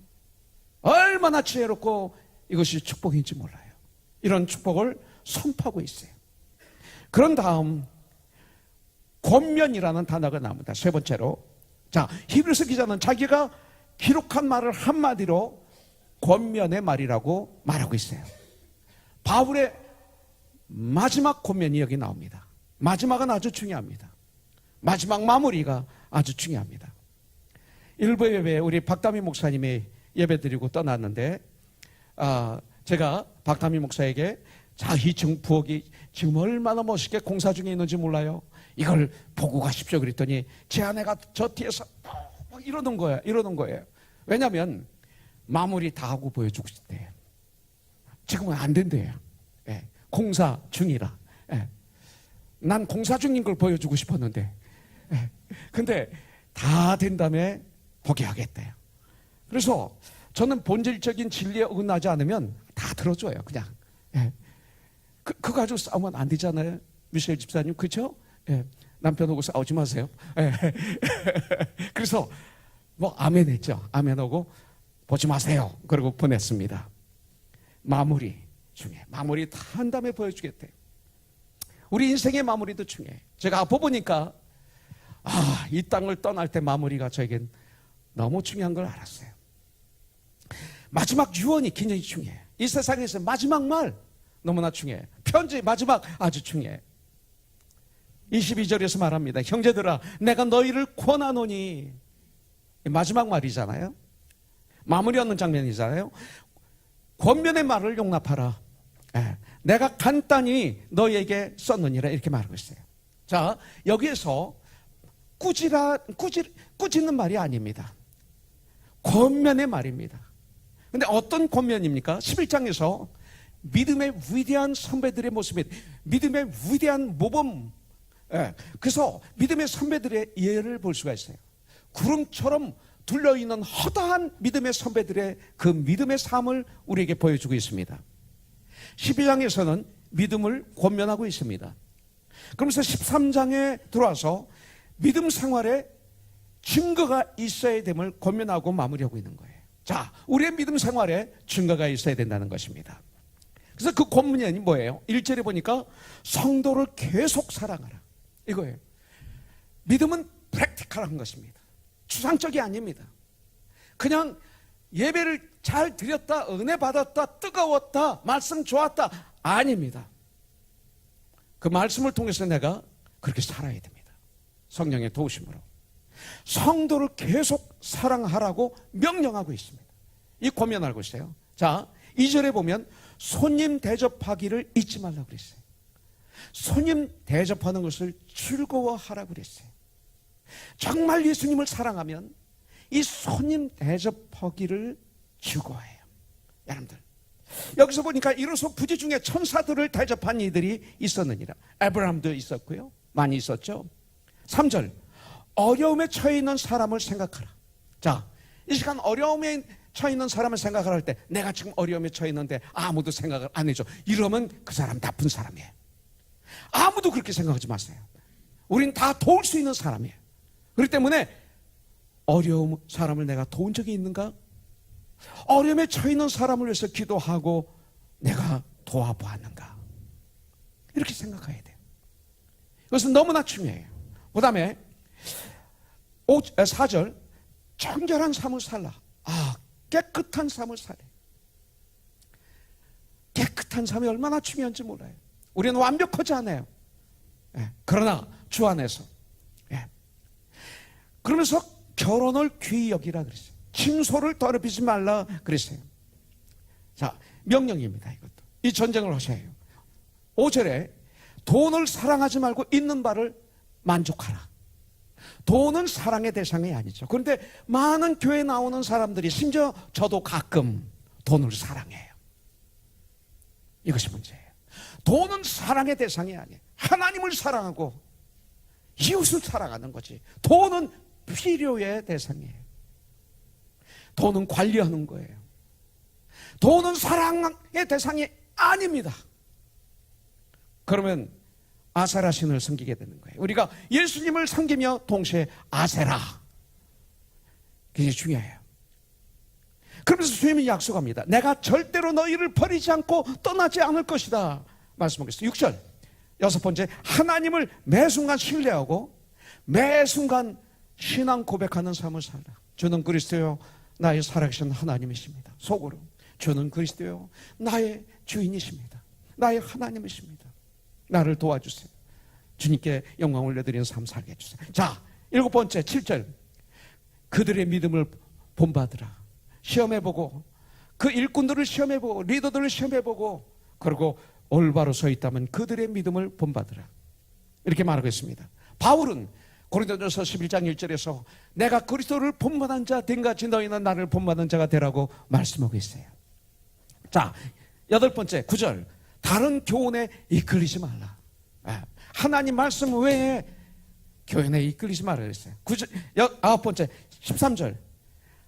얼마나 지혜롭고 이것이 축복인지 몰라요. 이런 축복을 선포하고 있어요. 그런 다음 권면이라는 단어가 나옵니다. 세 번째로, 자, 히브리서 기자는 자기가 기록한 말을 한마디로 권면의 말이라고 말하고 있어요. 바울의 마지막 권면이 여기 나옵니다. 마지막은 아주 중요합니다. 마지막 마무리가 아주 중요합니다. 일부 예배에 우리 박다미 목사님이 예배드리고 떠났는데 제가 박다미 목사에게 자, 이 부엌이 지금 얼마나 멋있게 공사 중에 있는지 몰라요. 이걸 보고 가십시오 그랬더니 제 아내가 저 뒤에서 막 이러는 거예요. 왜냐하면 마무리 다 하고 보여주고 싶대요. 지금은 안 된대요. 공사 중이라. 난 공사 중인 걸 보여주고 싶었는데 근데 다 된 다음에 보게 하겠대요. 그래서 저는 본질적인 진리에 어긋나지 않으면 다 들어줘요, 그냥. 예. 그거 가지고 싸우면 안 되잖아요, 미셸 집사님, 그렇죠? 예. 남편하고 싸우지 마세요. 예. 그래서 뭐 아멘 했죠. 아멘 하고 보지 마세요. 그러고 보냈습니다. 마무리 중에 마무리 다 한 다음에 보여주겠대요. 우리 인생의 마무리도 중요해요. 제가 앞으로 보니까 이 땅을 떠날 때 마무리가 저에겐 너무 중요한 걸 알았어요. 마지막 유언이 굉장히 중요해요. 이 세상에서 마지막 말 너무나 중요해요. 편지 마지막 아주 중요해요. 22절에서 말합니다. 형제들아, 내가 너희를 권하노니, 마지막 말이잖아요. 마무리하는 장면이잖아요. 권면의 말을 용납하라. 내가 간단히 너희에게 썼느니라, 이렇게 말하고 있어요. 자, 여기에서 꾸짖는 말이 아닙니다. 권면의 말입니다. 근데 어떤 권면입니까? 11장에서 믿음의 위대한 선배들의 모습이, 믿음의 위대한 모범, 그래서 믿음의 선배들의 예를 볼 수가 있어요. 구름처럼 둘러있는 허다한 믿음의 선배들의 그 믿음의 삶을 우리에게 보여주고 있습니다. 12장에서는 믿음을 권면하고 있습니다. 그러면서 13장에 들어와서 믿음 생활에 증거가 있어야 됨을 권면하고 마무리하고 있는 거예요. 자, 우리의 믿음 생활에 증거가 있어야 된다는 것입니다. 그래서 그 권면이 뭐예요? 1절에 보니까 성도를 계속 사랑하라, 이거예요. 믿음은 프랙티컬한 것입니다. 추상적이 아닙니다. 그냥 예배를 잘 드렸다, 은혜 받았다, 뜨거웠다, 말씀 좋았다, 아닙니다. 그 말씀을 통해서 내가 그렇게 살아야 됩니다. 성령의 도우심으로 성도를 계속 사랑하라고 명령하고 있습니다. 이 권면 알고 있어요. 자, 2절에 보면 손님 대접하기를 잊지 말라고 그랬어요. 손님 대접하는 것을 즐거워하라고 그랬어요. 정말 예수님을 사랑하면 이 손님 대접하기를 즐거워해요. 여러분들, 여기서 보니까 이로써 부지 중에 천사들을 대접한 이들이 있었느니라. 아브라함도 있었고요, 많이 있었죠. 3절, 어려움에 처해 있는 사람을 생각하라. 자, 이 시간 어려움에 처해 있는 사람을 생각을 할 때, 내가 지금 어려움에 처해 있는데 아무도 생각을 안 해줘, 이러면 그 사람 나쁜 사람이에요. 아무도 그렇게 생각하지 마세요. 우린 다 도울 수 있는 사람이에요. 그렇기 때문에 어려움 사람을 내가 도운 적이 있는가? 어려움에 처해 있는 사람을 위해서 기도하고 내가 도와보았는가? 이렇게 생각해야 돼요. 이것은 너무나 중요해요. 그 다음에 4절, 정결한 삶을 살라. 깨끗한 삶을 살래. 깨끗한 삶이 얼마나 중요한지 몰라요. 우리는 완벽하지 않아요. 그러나 주 안에서. 그러면서 결혼을 귀히 여기라 그랬어요. 친소를 더럽히지 말라 그랬어요. 자, 명령입니다. 이것도. 이 전쟁을 하셔야 해요. 5절에 돈을 사랑하지 말고 있는 바를 만족하라. 돈은 사랑의 대상이 아니죠. 그런데 많은 교회에 나오는 사람들이, 심지어 저도 가끔 돈을 사랑해요. 이것이 문제예요. 돈은 사랑의 대상이 아니에요. 하나님을 사랑하고 이웃을 사랑하는 거지. 돈은 필요의 대상이에요. 돈은 관리하는 거예요. 돈은 사랑의 대상이 아닙니다. 그러면 아세라 신을 섬기게 되는 거예요. 우리가 예수님을 섬기며 동시에 아세라, 그게 중요해요. 그러면서 주님이 약속합니다. 내가 절대로 너희를 버리지 않고 떠나지 않을 것이다 말씀하겠어요. 6절, 여섯 번째, 하나님을 매 순간 신뢰하고 매 순간 신앙 고백하는 삶을 살라. 주는 그리스도요 나의 살아계신 하나님이십니다. 속으로 주는 그리스도요 나의 주인이십니다. 나의 하나님이십니다. 나를 도와주세요. 주님께 영광 올려드리는 삶 살게 해주세요. 자, 7번째 7절, 그들의 믿음을 본받으라. 시험해보고, 그 일꾼들을 시험해보고, 리더들을 시험해보고, 그리고 올바로 서 있다면 그들의 믿음을 본받으라, 이렇게 말하고 있습니다. 바울은 고린도전서 11장 1절에서 내가 그리스도를 본받은 자 된같이 너희는 나를 본받은 자가 되라고 말씀하고 있어요. 자, 8번째 9절, 다른 교훈에 이끌리지 말라. 하나님 말씀 외에 교훈에 이끌리지 말라 그랬어요. 9절, 9번째 13절,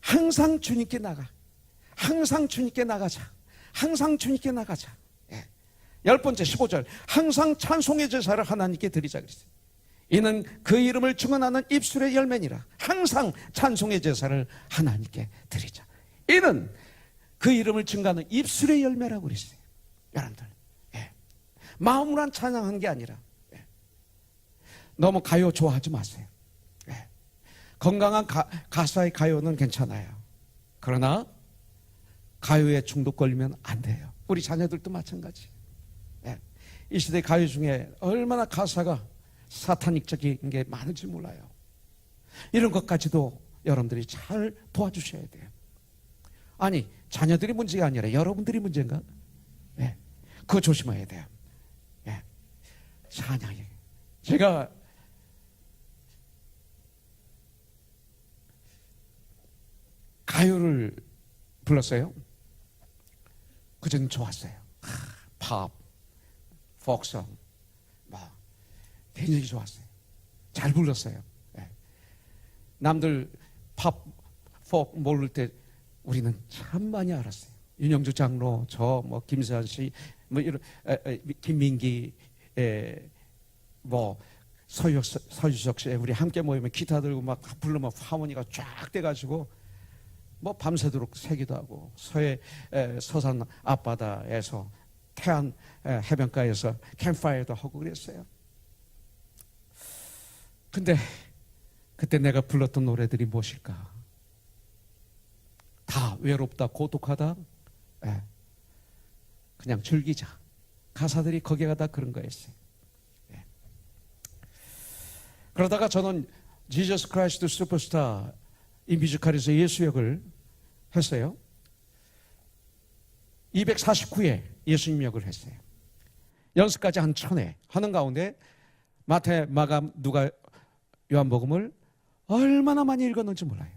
항상 주님께 나가. 항상 주님께 나가자. 항상 주님께 나가자. 예. 10번째 15절. 항상 찬송의 제사를 하나님께 드리자 그랬어요. 이는 그 이름을 증언하는 입술의 열매니라. 항상 찬송의 제사를 하나님께 드리자. 이는 그 이름을 증거하는 입술의 열매라고 그랬어요. 여러분들, 예. 마음으로 찬양한 게 아니라, 예. 너무 가요 좋아하지 마세요. 예. 건강한 가사의 가요는 괜찮아요. 그러나 가요에 중독 걸리면 안 돼요. 우리 자녀들도 마찬가지. 예. 이 시대 가요 중에 얼마나 가사가 사탄닉적인 게 많은지 몰라요. 이런 것까지도 여러분들이 잘 도와주셔야 돼요. 아니, 자녀들이 문제가 아니라 여러분들이 문제인가? 예. 그거 조심해야 돼요. 예. 찬양이. 제가 가요를 불렀어요. 그전 좋았어요. 팝, 포크송, 굉장히 좋았어요. 잘 불렀어요. 예. 남들 팝, 포크 모를 때 우리는 참 많이 알았어요. 윤영주 장로, 김세환 씨, 이런 김민기, 서유석 씨, 우리 함께 모이면 기타 들고 막 부르면 하모니가 쫙 돼가지고 밤새도록 새기도 하고 서산 앞바다에서 태안 해변가에서 캠프파이어도 하고 그랬어요. 근데 그때 내가 불렀던 노래들이 무엇일까? 다 외롭다, 고독하다, 예. 그냥 즐기자. 가사들이 거기가 다 그런 거였어요. 예. 그러다가 저는 지저스 크라이스트 슈퍼스타 이 뮤지컬에서 예수 역을 했어요. 249회 예수님 역을 했어요. 연습까지 한 1000회 하는 가운데 마태, 마감, 누가, 요한복음을 얼마나 많이 읽었는지 몰라요.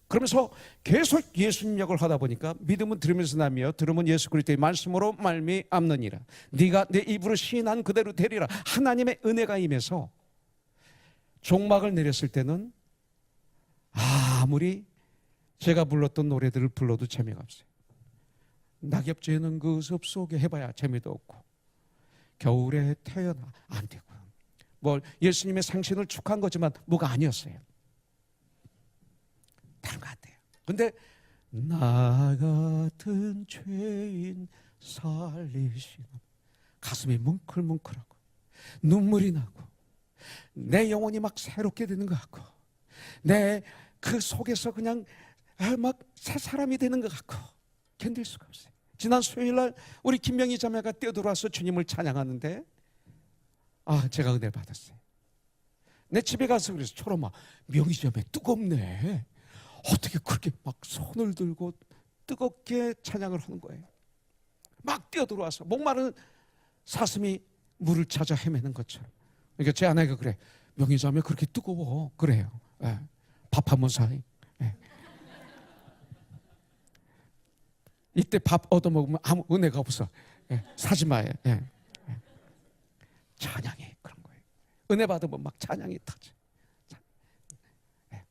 그러면서 계속 예수님 역을 하다 보니까 믿음은 들으면서 나며 들으면 예수 그리스도의 말씀으로 말미암느니라. 네가 내 입으로 시인한 그대로 되리라. 하나님의 은혜가 임해서 종막을 내렸을 때는 아무리 제가 불렀던 노래들을 불러도 재미가 없어요. 낙엽지는 그 숲 속에 해봐야 재미도 없고, 겨울에 태어나 안 되고, 예수님의 생신을 축하한 거지만 뭐가 아니었어요. 다른 것 같아요. 근데 나 같은 죄인 살리시는, 가슴이 뭉클뭉클하고 눈물이 나고 내 영혼이 막 새롭게 되는 것 같고 내 그 속에서 그냥 막 새 사람이 되는 것 같고 견딜 수가 없어요. 지난 수요일날 우리 김명희 자매가 뛰어들어와서 주님을 찬양하는데 제가 은혜를 받았어요. 내 집에 가서 그래서 초롬아, 명희 자매 뜨겁네. 어떻게 그렇게 막 손을 들고 뜨겁게 찬양을 하는 거예요. 막 뛰어들어와서 목마른 사슴이 물을 찾아 헤매는 것처럼. 그러니까 제 아내가 그래, 명희 자매 그렇게 뜨거워. 그래요. 예. 밥 한 번 사이. 예. 이때 밥 얻어먹으면 아무 은혜가 없어. 예. 사지 마요. 예. 예. 찬양이 그런 거예요. 은혜 받으면 막 찬양이 타죠. 예.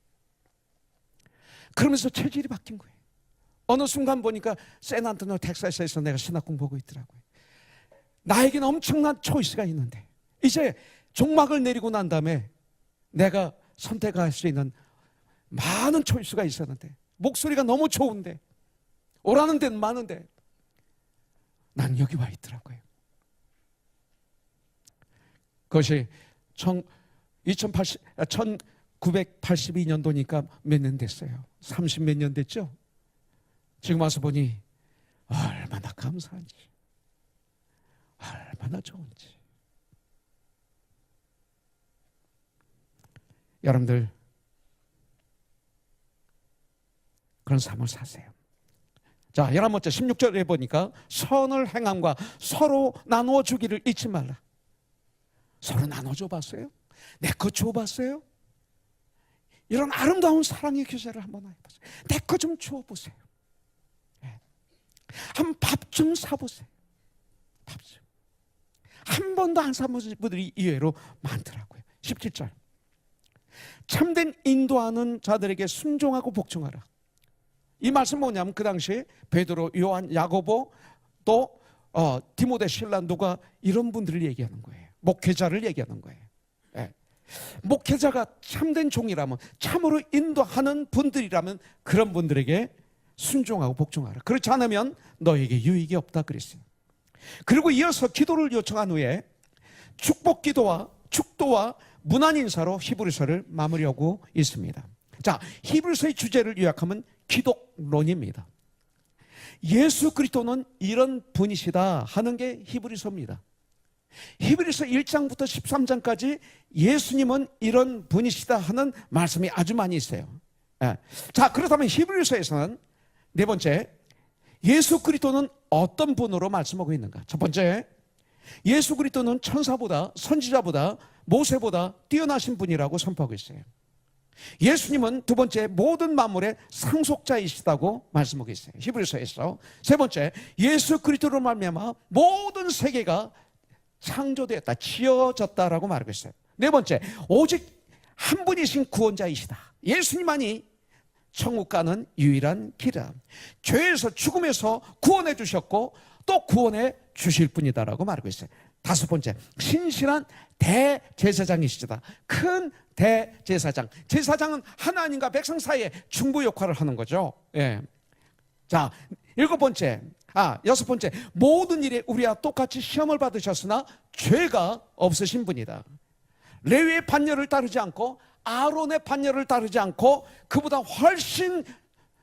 그러면서 체질이 바뀐 거예요. 어느 순간 보니까 샌안토니오 텍사스에서 내가 신학 공부하고 있더라고요. 나에게는 엄청난 초이스가 있는데 이제 종막을 내리고 난 다음에 내가 선택할 수 있는 많은 초이스가 있었는데, 목소리가 너무 좋은데, 오라는 데는 많은데 난 여기 와 있더라고요. 그것이 1982년도니까 몇 년 됐어요. 30 몇 년 됐죠. 지금 와서 보니 얼마나 감사한지, 얼마나 좋은지. 여러분들 그런 삶을 사세요. 자, 11번째 16절에 보니까 선을 행함과 서로 나누어 주기를 잊지 말라. 서로 나눠줘 봤어요? 내 거 줘봤어요? 이런 아름다운 사랑의 교제를 한번 해보세요. 내 거 좀 주어보세요. 네. 한 밥 좀 사보세요. 밥 좀. 한 번도 안 사본 분들이 의외로 많더라고요. 17절. 참된 인도하는 자들에게 순종하고 복종하라. 이 말씀 뭐냐면 그 당시에 베드로, 요한, 야고보 또 디모데, 실라, 누가 이런 분들을 얘기하는 거예요. 목회자를 얘기하는 거예요. 예. 목회자가 참된 종이라면, 참으로 인도하는 분들이라면 그런 분들에게 순종하고 복종하라. 그렇지 않으면 너에게 유익이 없다 그랬어요. 그리고 이어서 기도를 요청한 후에 축복 기도와 축도와 문안 인사로 히브리서를 마무리하고 있습니다. 자, 히브리서의 주제를 요약하면 기독론입니다. 예수 그리스도는 이런 분이시다 하는 게 히브리서입니다. 히브리서 1장부터 13장까지 예수님은 이런 분이시다 하는 말씀이 아주 많이 있어요. 예. 자, 그렇다면 히브리서에서는 네 번째, 예수 그리스도는 어떤 분으로 말씀하고 있는가? 첫 번째, 예수 그리스도는 천사보다, 선지자보다, 모세보다 뛰어나신 분이라고 선포하고 있어요. 예수님은 두 번째, 모든 만물의 상속자이시다고 말씀하고 있어요. 히브리서에서. 세 번째, 예수 그리스도로 말미암아 모든 세계가 창조되었다, 지어졌다라고 말하고 있어요. 네 번째, 오직 한 분이신 구원자이시다. 예수님만이 천국 가는 유일한 길이다. 죄에서, 죽음에서 구원해 주셨고 또 구원해 주실 분이다라고 말하고 있어요. 다섯 번째, 신실한 대제사장이시다. 큰 대제사장. 제사장은 하나님과 백성 사이에 중보 역할을 하는 거죠. 예. 자, 여섯 번째, 모든 일에 우리와 똑같이 시험을 받으셨으나 죄가 없으신 분이다. 레위의 반열을 따르지 않고 아론의 반열을 따르지 않고 그보다 훨씬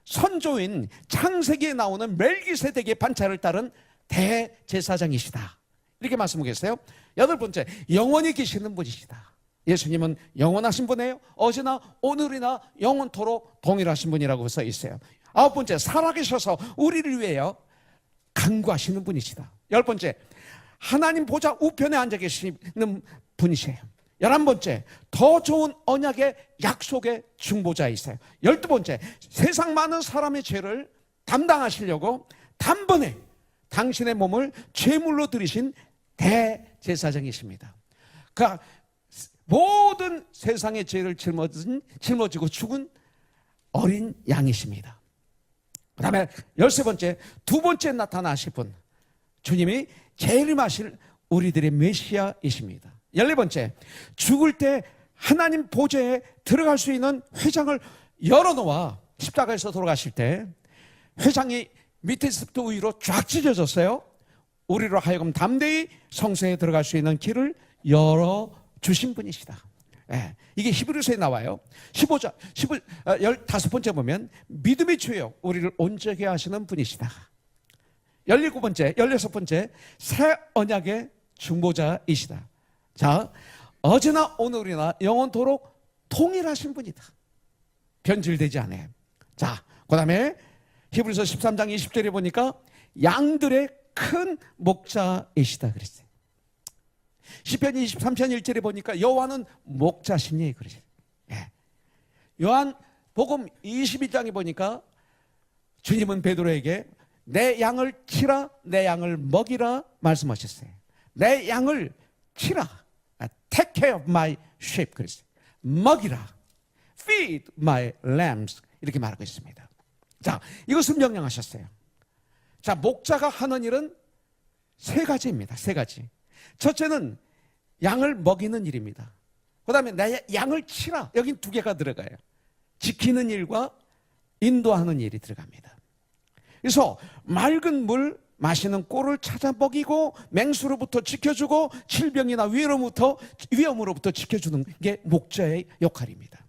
선조인 창세기에 나오는 멜기세덱의 반차를 따른 대제사장이시다. 이렇게 말씀하고 계세요. 여덟 번째, 영원히 계시는 분이시다. 예수님은 영원하신 분이에요. 어제나 오늘이나 영원토록 동일하신 분이라고 써 있어요. 아홉 번째, 살아계셔서 우리를 위하여 간구하시는 분이시다. 열 번째, 하나님 보좌 우편에 앉아 계시는 분이세요. 11번째, 더 좋은 언약의 약속의 중보자이세요. 12번째, 세상 많은 사람의 죄를 담당하시려고 단번에 당신의 몸을 제물로 드리신 대제사장이십니다. 그러니까 모든 세상의 죄를 짊어지고 죽은 어린 양이십니다. 그 다음에 13번째, 두 번째 나타나실 분, 주님이 재림하실 우리들의 메시아이십니다. 14번째, 죽을 때 하나님 보좌에 들어갈 수 있는 회장을 열어놓아 십자가에서 돌아가실 때 회장이 밑에서부터 위로 쫙 찢어졌어요. 우리로 하여금 담대히 성소에 들어갈 수 있는 길을 열어주신 분이시다. 예, 이게 히브리서에 나와요. 15번째 보면 믿음의 주여 우리를 온전하게 하시는 분이시다. 16번째 새 언약의 중보자이시다. 자, 어제나 오늘이나 영원토록 동일하신 분이다. 변질되지 않아요. 자, 그 다음에 히브리서 13장 20절에 보니까 양들의 큰 목자이시다 그랬어요. 시편 23편 1절에 보니까 여호와는 목자시니 그랬어요. 예. 요한복음 22장에 보니까 주님은 베드로에게 내 양을 치라, 내 양을 먹이라 말씀하셨어요. 내 양을 치라, take care of my sheep 그랬어요. 먹이라, feed my lambs 이렇게 말하고 있습니다. 자, 이것을 명령하셨어요. 자, 목자가 하는 일은 세 가지입니다. 세 가지. 첫째는 양을 먹이는 일입니다. 그 다음에 내 양을 치라. 여긴 두 개가 들어가요. 지키는 일과 인도하는 일이 들어갑니다. 그래서 맑은 물, 마시는 꼴을 찾아 먹이고 맹수로부터 지켜주고 질병이나 위험으로부터 지켜주는 게 목자의 역할입니다.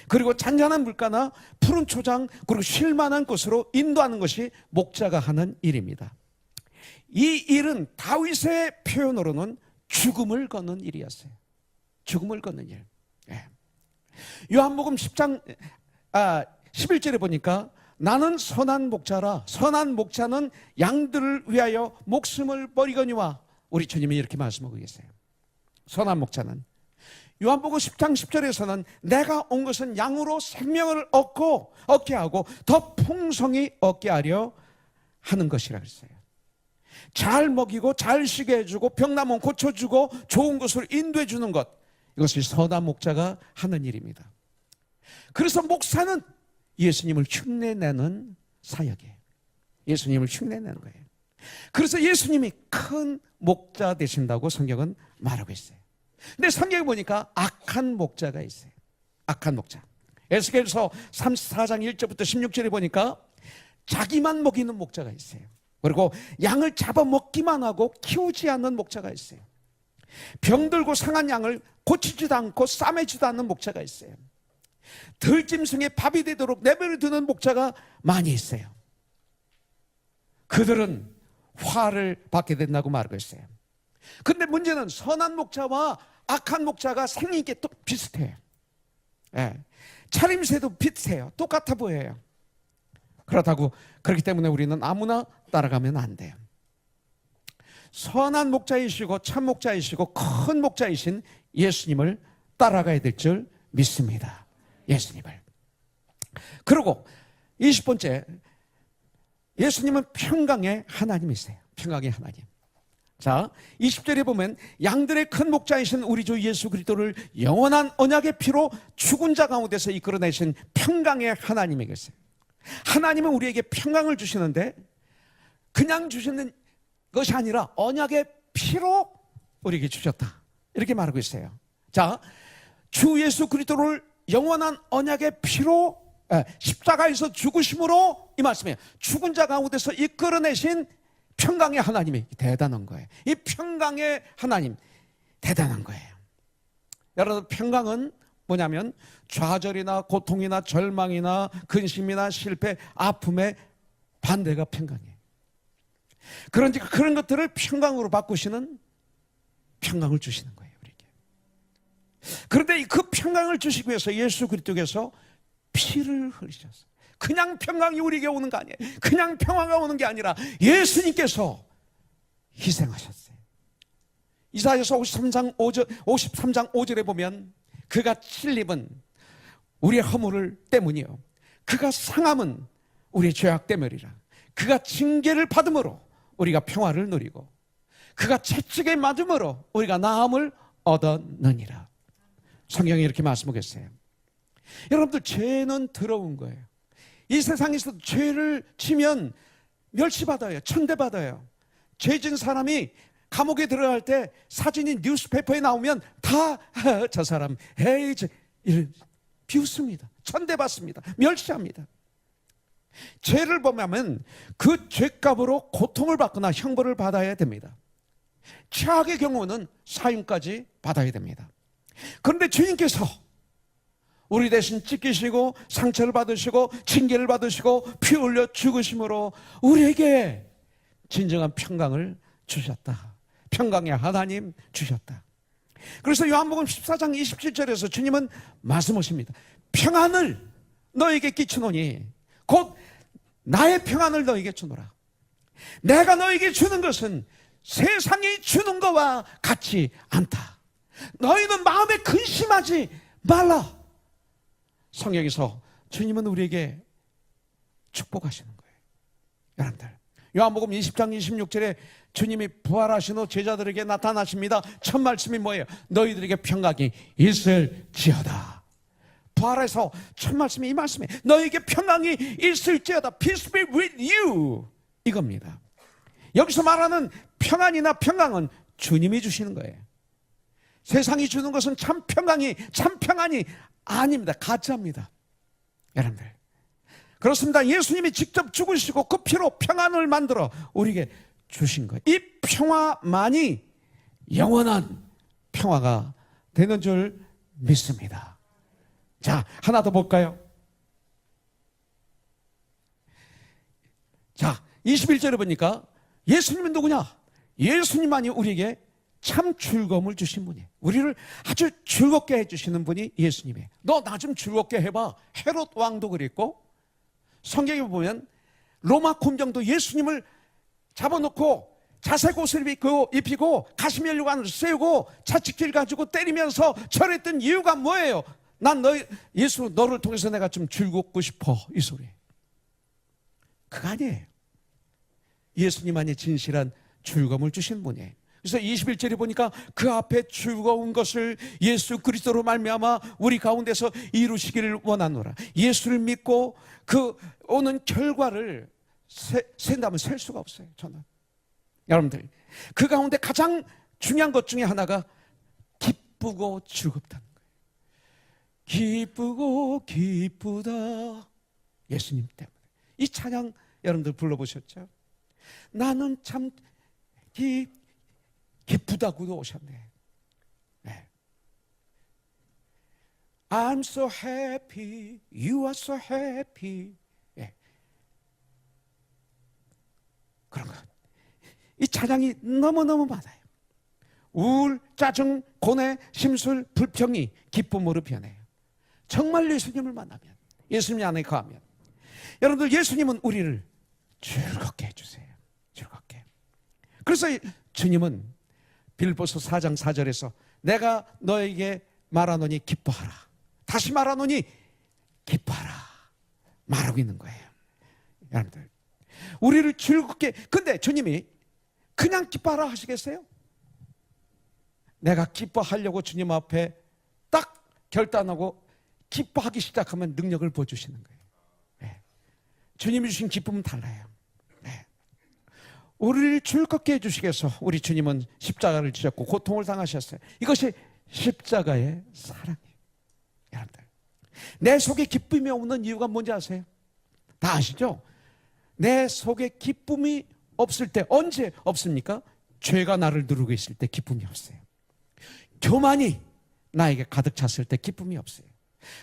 그리고 잔잔한 물가나 푸른 초장 그리고 쉴만한 곳으로 인도하는 것이 목자가 하는 일입니다. 이 일은 다윗의 표현으로는 죽음을 걷는 일이었어요. 죽음을 걷는 일. 예. 요한복음 10장 11절에 보니까 나는 선한 목자라. 선한 목자는 양들을 위하여 목숨을 버리거니와. 우리 주님이 이렇게 말씀하고 계세요. 선한 목자는. 요한복음 10장 10절에서는 내가 온 것은 양으로 생명을 얻게 하고 더 풍성히 얻게 하려 하는 것이라 그랬어요. 잘 먹이고 잘 쉬게 해주고 병나면 고쳐주고 좋은 곳으로 인도해 주는 것, 이것이 선한 목자가 하는 일입니다. 그래서 목사는 예수님을 흉내내는 사역이에요. 예수님을 흉내내는 거예요. 그래서 예수님이 큰 목자 되신다고 성경은 말하고 있어요. 근데 성경에 보니까 악한 목자가 있어요. 악한 목자. 에스겔서 34장 1절부터 16절에 보니까 자기만 먹이는 목자가 있어요. 그리고 양을 잡아먹기만 하고 키우지 않는 목자가 있어요. 병들고 상한 양을 고치지도 않고 싸매지도 않는 목자가 있어요. 들짐승에 밥이 되도록 내버려 두는 목자가 많이 있어요. 그들은 화를 받게 된다고 말하고 있어요. 근데 문제는 선한 목자와 악한 목자가 생긴 게 또 비슷해요. 차림새도 비슷해요. 똑같아 보여요. 그렇기 때문에 우리는 아무나 따라가면 안 돼요. 선한 목자이시고 참 목자이시고 큰 목자이신 예수님을 따라가야 될 줄 믿습니다. 예수님을. 그리고 20번째, 예수님은 평강의 하나님이세요. 평강의 하나님. 자, 20절에 보면 양들의 큰 목자이신 우리 주 예수 그리스도를 영원한 언약의 피로 죽은 자 가운데서 이끌어내신 평강의 하나님이 계세요. 하나님은 우리에게 평강을 주시는데 그냥 주시는 것이 아니라 언약의 피로 우리에게 주셨다, 이렇게 말하고 있어요. 자, 주 예수 그리스도를 영원한 언약의 피로 십자가에서 죽으심으로, 이 말씀이에요. 죽은 자 가운데서 이끌어내신 평강의 하나님이 대단한 거예요. 이 평강의 하나님 대단한 거예요. 여러분, 평강은 뭐냐면 좌절이나 고통이나 절망이나 근심이나 실패, 아픔의 반대가 평강이에요. 그러니까 그런 것들을 평강으로 바꾸시는, 평강을 주시는 거예요, 우리에게. 그런데 그 평강을 주시기 위해서 예수 그리스도께서 피를 흘리셨어요. 그냥 평강이 우리에게 오는 거 아니에요. 그냥 평화가 오는 게 아니라 예수님께서 희생하셨어요. 이사야서 53장 5절에 보면 그가 찔림은 우리의 허물을 때문이요, 그가 상함은 우리의 죄악 때문이라. 그가 징계를 받음으로 우리가 평화를 누리고 그가 채찍에 맞음으로 우리가 나음을 얻었느니라. 성경에 이렇게 말씀하고 있어요. 여러분들, 죄는 더러운 거예요. 이 세상에서 죄를 지면 멸시받아요. 천대받아요. 죄진 사람이 감옥에 들어갈 때 사진이 뉴스페이퍼에 나오면 다 저 사람 에이 비웃습니다. 천대받습니다. 멸시합니다. 죄를 범하면 그 죄값으로 고통을 받거나 형벌을 받아야 됩니다. 최악의 경우는 사형까지 받아야 됩니다. 그런데 주님께서 우리 대신 찢기시고 상처를 받으시고 징계를 받으시고 피 흘려 죽으심으로 우리에게 진정한 평강을 주셨다. 평강의 하나님 주셨다. 그래서 요한복음 14장 27절에서 주님은 말씀하십니다. 평안을 너에게 끼치노니 곧 나의 평안을 너에게 주노라. 내가 너에게 주는 것은 세상이 주는 것과 같지 않다. 너희는 마음에 근심하지 말라. 성경에서 주님은 우리에게 축복하시는 거예요. 여러분들, 요한복음 20장 26절에 주님이 부활하신 후 제자들에게 나타나십니다. 첫 말씀이 뭐예요? 너희들에게 평강이 있을지어다. 부활해서 첫 말씀이 이 말씀이에요. 너희에게 평강이 있을지어다. Peace be with you. 이겁니다. 여기서 말하는 평안이나 평강은 주님이 주시는 거예요. 세상이 주는 것은 참 평안이 아닙니다. 가짜입니다. 여러분들, 그렇습니다. 예수님이 직접 죽으시고 그 피로 평안을 만들어 우리에게 주신 거예요. 이 평화만이 영원한 평화가 되는 줄 믿습니다. 자, 하나 더 볼까요? 자, 21절에 보니까 예수님은 누구냐? 예수님만이 우리에게 참 즐거움을 주신 분이에요. 우리를 아주 즐겁게 해주시는 분이 예수님이에요. 너 나 좀 즐겁게 해봐. 헤롯 왕도 그랬고, 성경에 보면 로마 곰정도 예수님을 잡아놓고 자색 옷을 입히고 가시면류관 안으로 세우고 자치길 가지고 때리면서 절했던 이유가 뭐예요? 난 예수 너를 통해서 내가 좀 즐겁고 싶어, 이 소리. 그거 아니에요. 예수님만이 진실한 즐거움을 주신 분이에요. 그래서 21절에 보니까 그 앞에 즐거운 것을 예수 그리스도로 말미암아 우리 가운데서 이루시기를 원하노라. 예수를 믿고 그 오는 결과를 센다면 셀 수가 없어요. 저는 여러분들 그 가운데 가장 중요한 것 중에 하나가 기쁘고 즐겁다는 거예요. 기쁘고 기쁘다. 예수님 때문에. 이 찬양 여러분들 불러보셨죠? 나는 참 기쁘다고도 오셨네. 네. I'm so happy, you are so happy. 네. 그런 것. 이 찬양이 너무너무 많아요. 우울, 짜증, 고뇌, 심술, 불평이 기쁨으로 변해요. 정말 예수님을 만나면, 예수님 안에 거하면. 여러분들 예수님은 우리를 즐겁게 해주세요. 즐겁게. 그래서 주님은 빌립보서 4장 4절에서 내가 너에게 말하노니 기뻐하라. 다시 말하노니 기뻐하라. 말하고 있는 거예요. 여러분들 우리를 즐겁게. 근데 주님이 그냥 기뻐하라 하시겠어요? 내가 기뻐하려고 주님 앞에 딱 결단하고 기뻐하기 시작하면 능력을 보여주시는 거예요. 네. 주님이 주신 기쁨은 달라요. 네. 우리를 즐겁게 해주시기 위해서 우리 주님은 십자가를 지셨고 고통을 당하셨어요. 이것이 십자가의 사랑이에요. 여러분들 내 속에 기쁨이 없는 이유가 뭔지 아세요? 다 아시죠? 내 속에 기쁨이 없을 때 언제 없습니까? 죄가 나를 누르고 있을 때 기쁨이 없어요. 교만이 나에게 가득 찼을 때 기쁨이 없어요.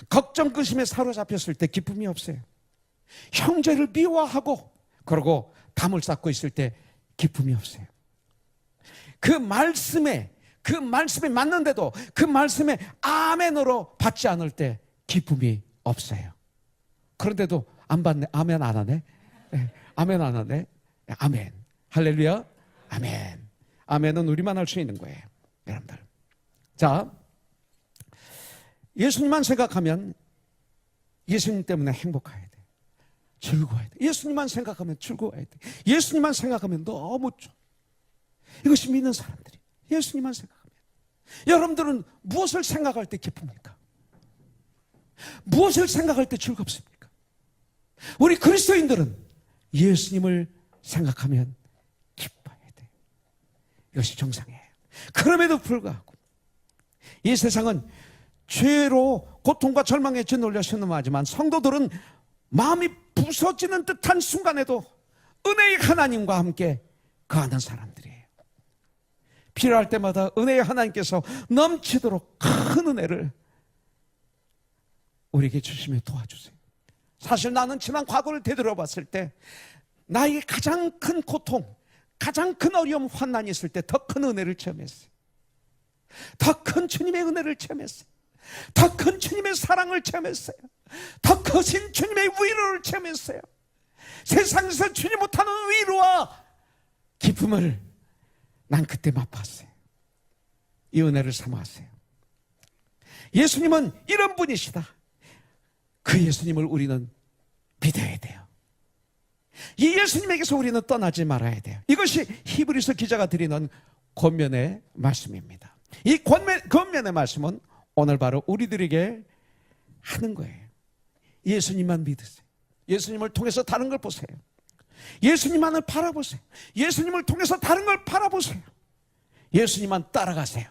걱정 근심에 사로잡혔을 때 기쁨이 없어요. 형제를 미워하고 그러고 담을 쌓고 있을 때 기쁨이 없어요. 그 말씀에 맞는데도 그 말씀에 아멘으로 받지 않을 때 기쁨이 없어요. 그런데도 안 받네. 아멘 안 하네. 네. 아멘 안 하네. 네. 아멘. 할렐루야. 아멘. 아멘은 우리만 할 수 있는 거예요. 여러분들. 자, 예수님만 생각하면 예수님 때문에 행복해야 돼. 즐거워야 돼. 예수님만 생각하면 즐거워야 돼. 예수님만 생각하면 너무 좋아. 이것이 믿는 사람들이. 예수님만 생각하면. 여러분들은 무엇을 생각할 때 기쁩니까? 무엇을 생각할 때 즐겁습니까? 우리 그리스도인들은 예수님을 생각하면 기뻐해야 돼. 이것이 정상이에요. 그럼에도 불구하고 이 세상은 죄로 고통과 절망에 짓눌려 신음하지만 성도들은 마음이 부서지는 듯한 순간에도 은혜의 하나님과 함께 거하는 사람들이에요. 필요할 때마다 은혜의 하나님께서 넘치도록 큰 은혜를 우리에게 주시며 도와주세요. 사실 나는 지난 과거를 되돌아봤을 때 나에게 가장 큰 고통, 가장 큰 어려움, 환난이 있을 때 더 큰 은혜를 체험했어요. 더 큰 주님의 은혜를 체험했어요. 더 큰 주님의 사랑을 체험했어요. 더 크신 주님의 위로를 체험했어요. 세상에서 주지 못하는 위로와 기쁨을 난 그때 맛봤어요. 이 은혜를 삼아왔어요. 예수님은 이런 분이시다. 그 예수님을 우리는 믿어야 돼요. 이 예수님에게서 우리는 떠나지 말아야 돼요. 이것이 히브리서 기자가 드리는 권면의 말씀입니다. 이 권면의 말씀은 오늘 바로 우리들에게 하는 거예요. 예수님만 믿으세요. 예수님을 통해서 다른 걸 보세요. 예수님만을 바라보세요. 예수님을 통해서 다른 걸 바라보세요. 예수님만 따라가세요.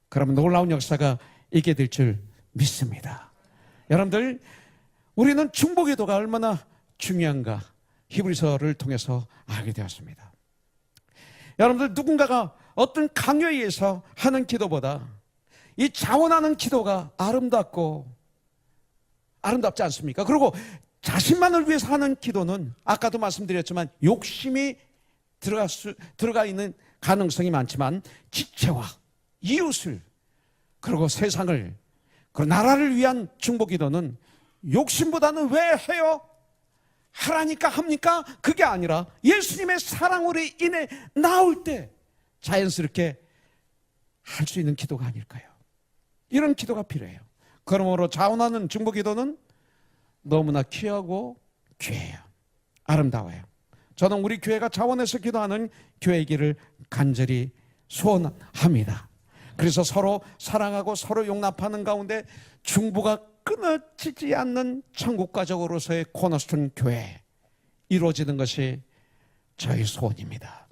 그러면 놀라운 역사가 있게 될 줄 믿습니다. 여러분들, 우리는 중보기도가 얼마나 중요한가 히브리서를 통해서 알게 되었습니다. 여러분들, 누군가가 어떤 강요에 의해서 하는 기도보다 이 자원하는 기도가 아름답지 않습니까? 그리고 자신만을 위해서 하는 기도는 아까도 말씀드렸지만 욕심이 들어가 있는 가능성이 많지만 지체와 이웃을 그리고 세상을 그리고 나라를 위한 중보기도는 욕심보다는 왜 해요? 하라니까 합니까? 그게 아니라 예수님의 사랑으로 인해 나올 때 자연스럽게 할 수 있는 기도가 아닐까요? 이런 기도가 필요해요. 그러므로 자원하는 중보기도는 너무나 귀하고 귀해요. 아름다워요. 저는 우리 교회가 자원해서 기도하는 교회이기를 간절히 소원합니다. 그래서 서로 사랑하고 서로 용납하는 가운데 중보가 끊어지지 않는 천국 가족으로서의 코너스톤 교회 이루어지는 것이 저희 소원입니다.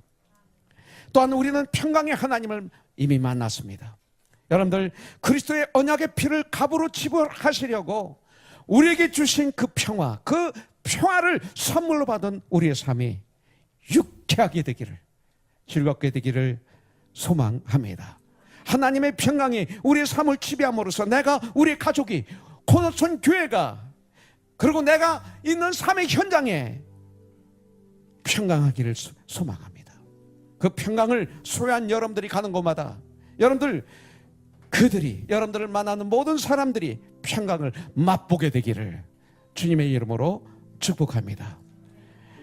또한 우리는 평강의 하나님을 이미 만났습니다. 여러분들, 그리스도의 언약의 피를 값으로 지불하시려고 우리에게 주신 그 평화를 선물로 받은 우리의 삶이 유쾌하게 되기를, 즐겁게 되기를 소망합니다. 하나님의 평강이 우리의 삶을 지배함으로써 내가, 우리 가족이, 코너스톤 교회가, 그리고 내가 있는 삶의 현장에 평강하기를 소망합니다. 그 평강을 소유한 여러분들이 가는 곳마다 여러분들을 만나는 모든 사람들이 평강을 맛보게 되기를 주님의 이름으로 축복합니다.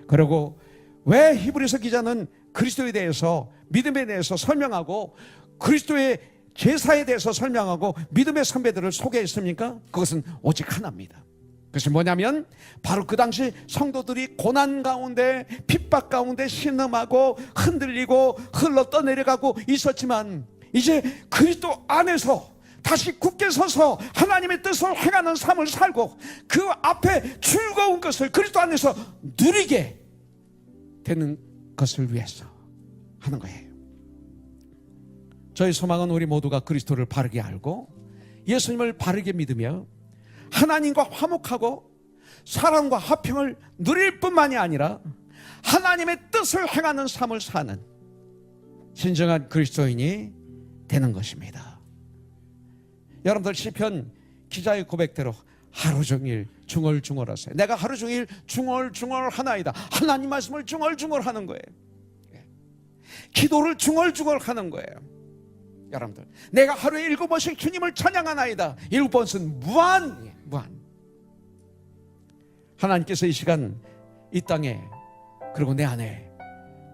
그리고 왜 히브리서 기자는 그리스도에 대해서, 믿음에 대해서 설명하고 그리스도의 제사에 대해서 설명하고 믿음의 선배들을 소개했습니까? 그것은 오직 하나입니다. 그것이 뭐냐면 바로 그 당시 성도들이 고난 가운데, 핍박 가운데 신음하고 흔들리고 흘러 떠내려가고 있었지만, 이제 그리스도 안에서 다시 굳게 서서 하나님의 뜻을 행하는 삶을 살고 그 앞에 즐거운 것을 그리스도 안에서 누리게 되는 것을 위해서 하는 거예요. 저희 소망은 우리 모두가 그리스도를 바르게 알고 예수님을 바르게 믿으며 하나님과 화목하고 사랑과 화평을 누릴 뿐만이 아니라 하나님의 뜻을 행하는 삶을 사는 진정한 그리스도인이 되는 것입니다. 여러분들, 시편 기자의 고백대로 하루 종일 중얼중얼하세요. 내가 하루 종일 중얼중얼하나이다. 하나님 말씀을 중얼중얼하는 거예요. 기도를 중얼중얼하는 거예요. 여러분들, 내가 하루에 7번씩 주님을 찬양하나이다. 7번은 무한. 하나님께서 이 시간 이 땅에, 그리고 내 안에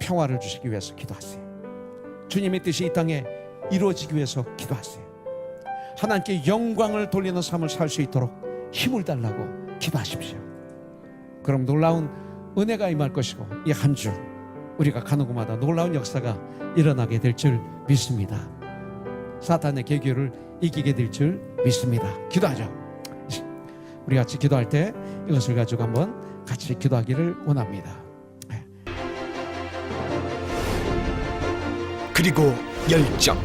평화를 주시기 위해서 기도하세요. 주님의 뜻이 이 땅에 이루어지기 위해서 기도하세요. 하나님께 영광을 돌리는 삶을 살 수 있도록 힘을 달라고 기도하십시오. 그럼 놀라운 은혜가 임할 것이고, 이 한 주 우리가 가는 곳마다 놀라운 역사가 일어나게 될 줄 믿습니다. 사탄의 계교를 이기게 될 줄 믿습니다. 기도하죠. 우리 같이 기도할 때 이것을 가지고 한번 같이 기도하기를 원합니다. 그리고 열정,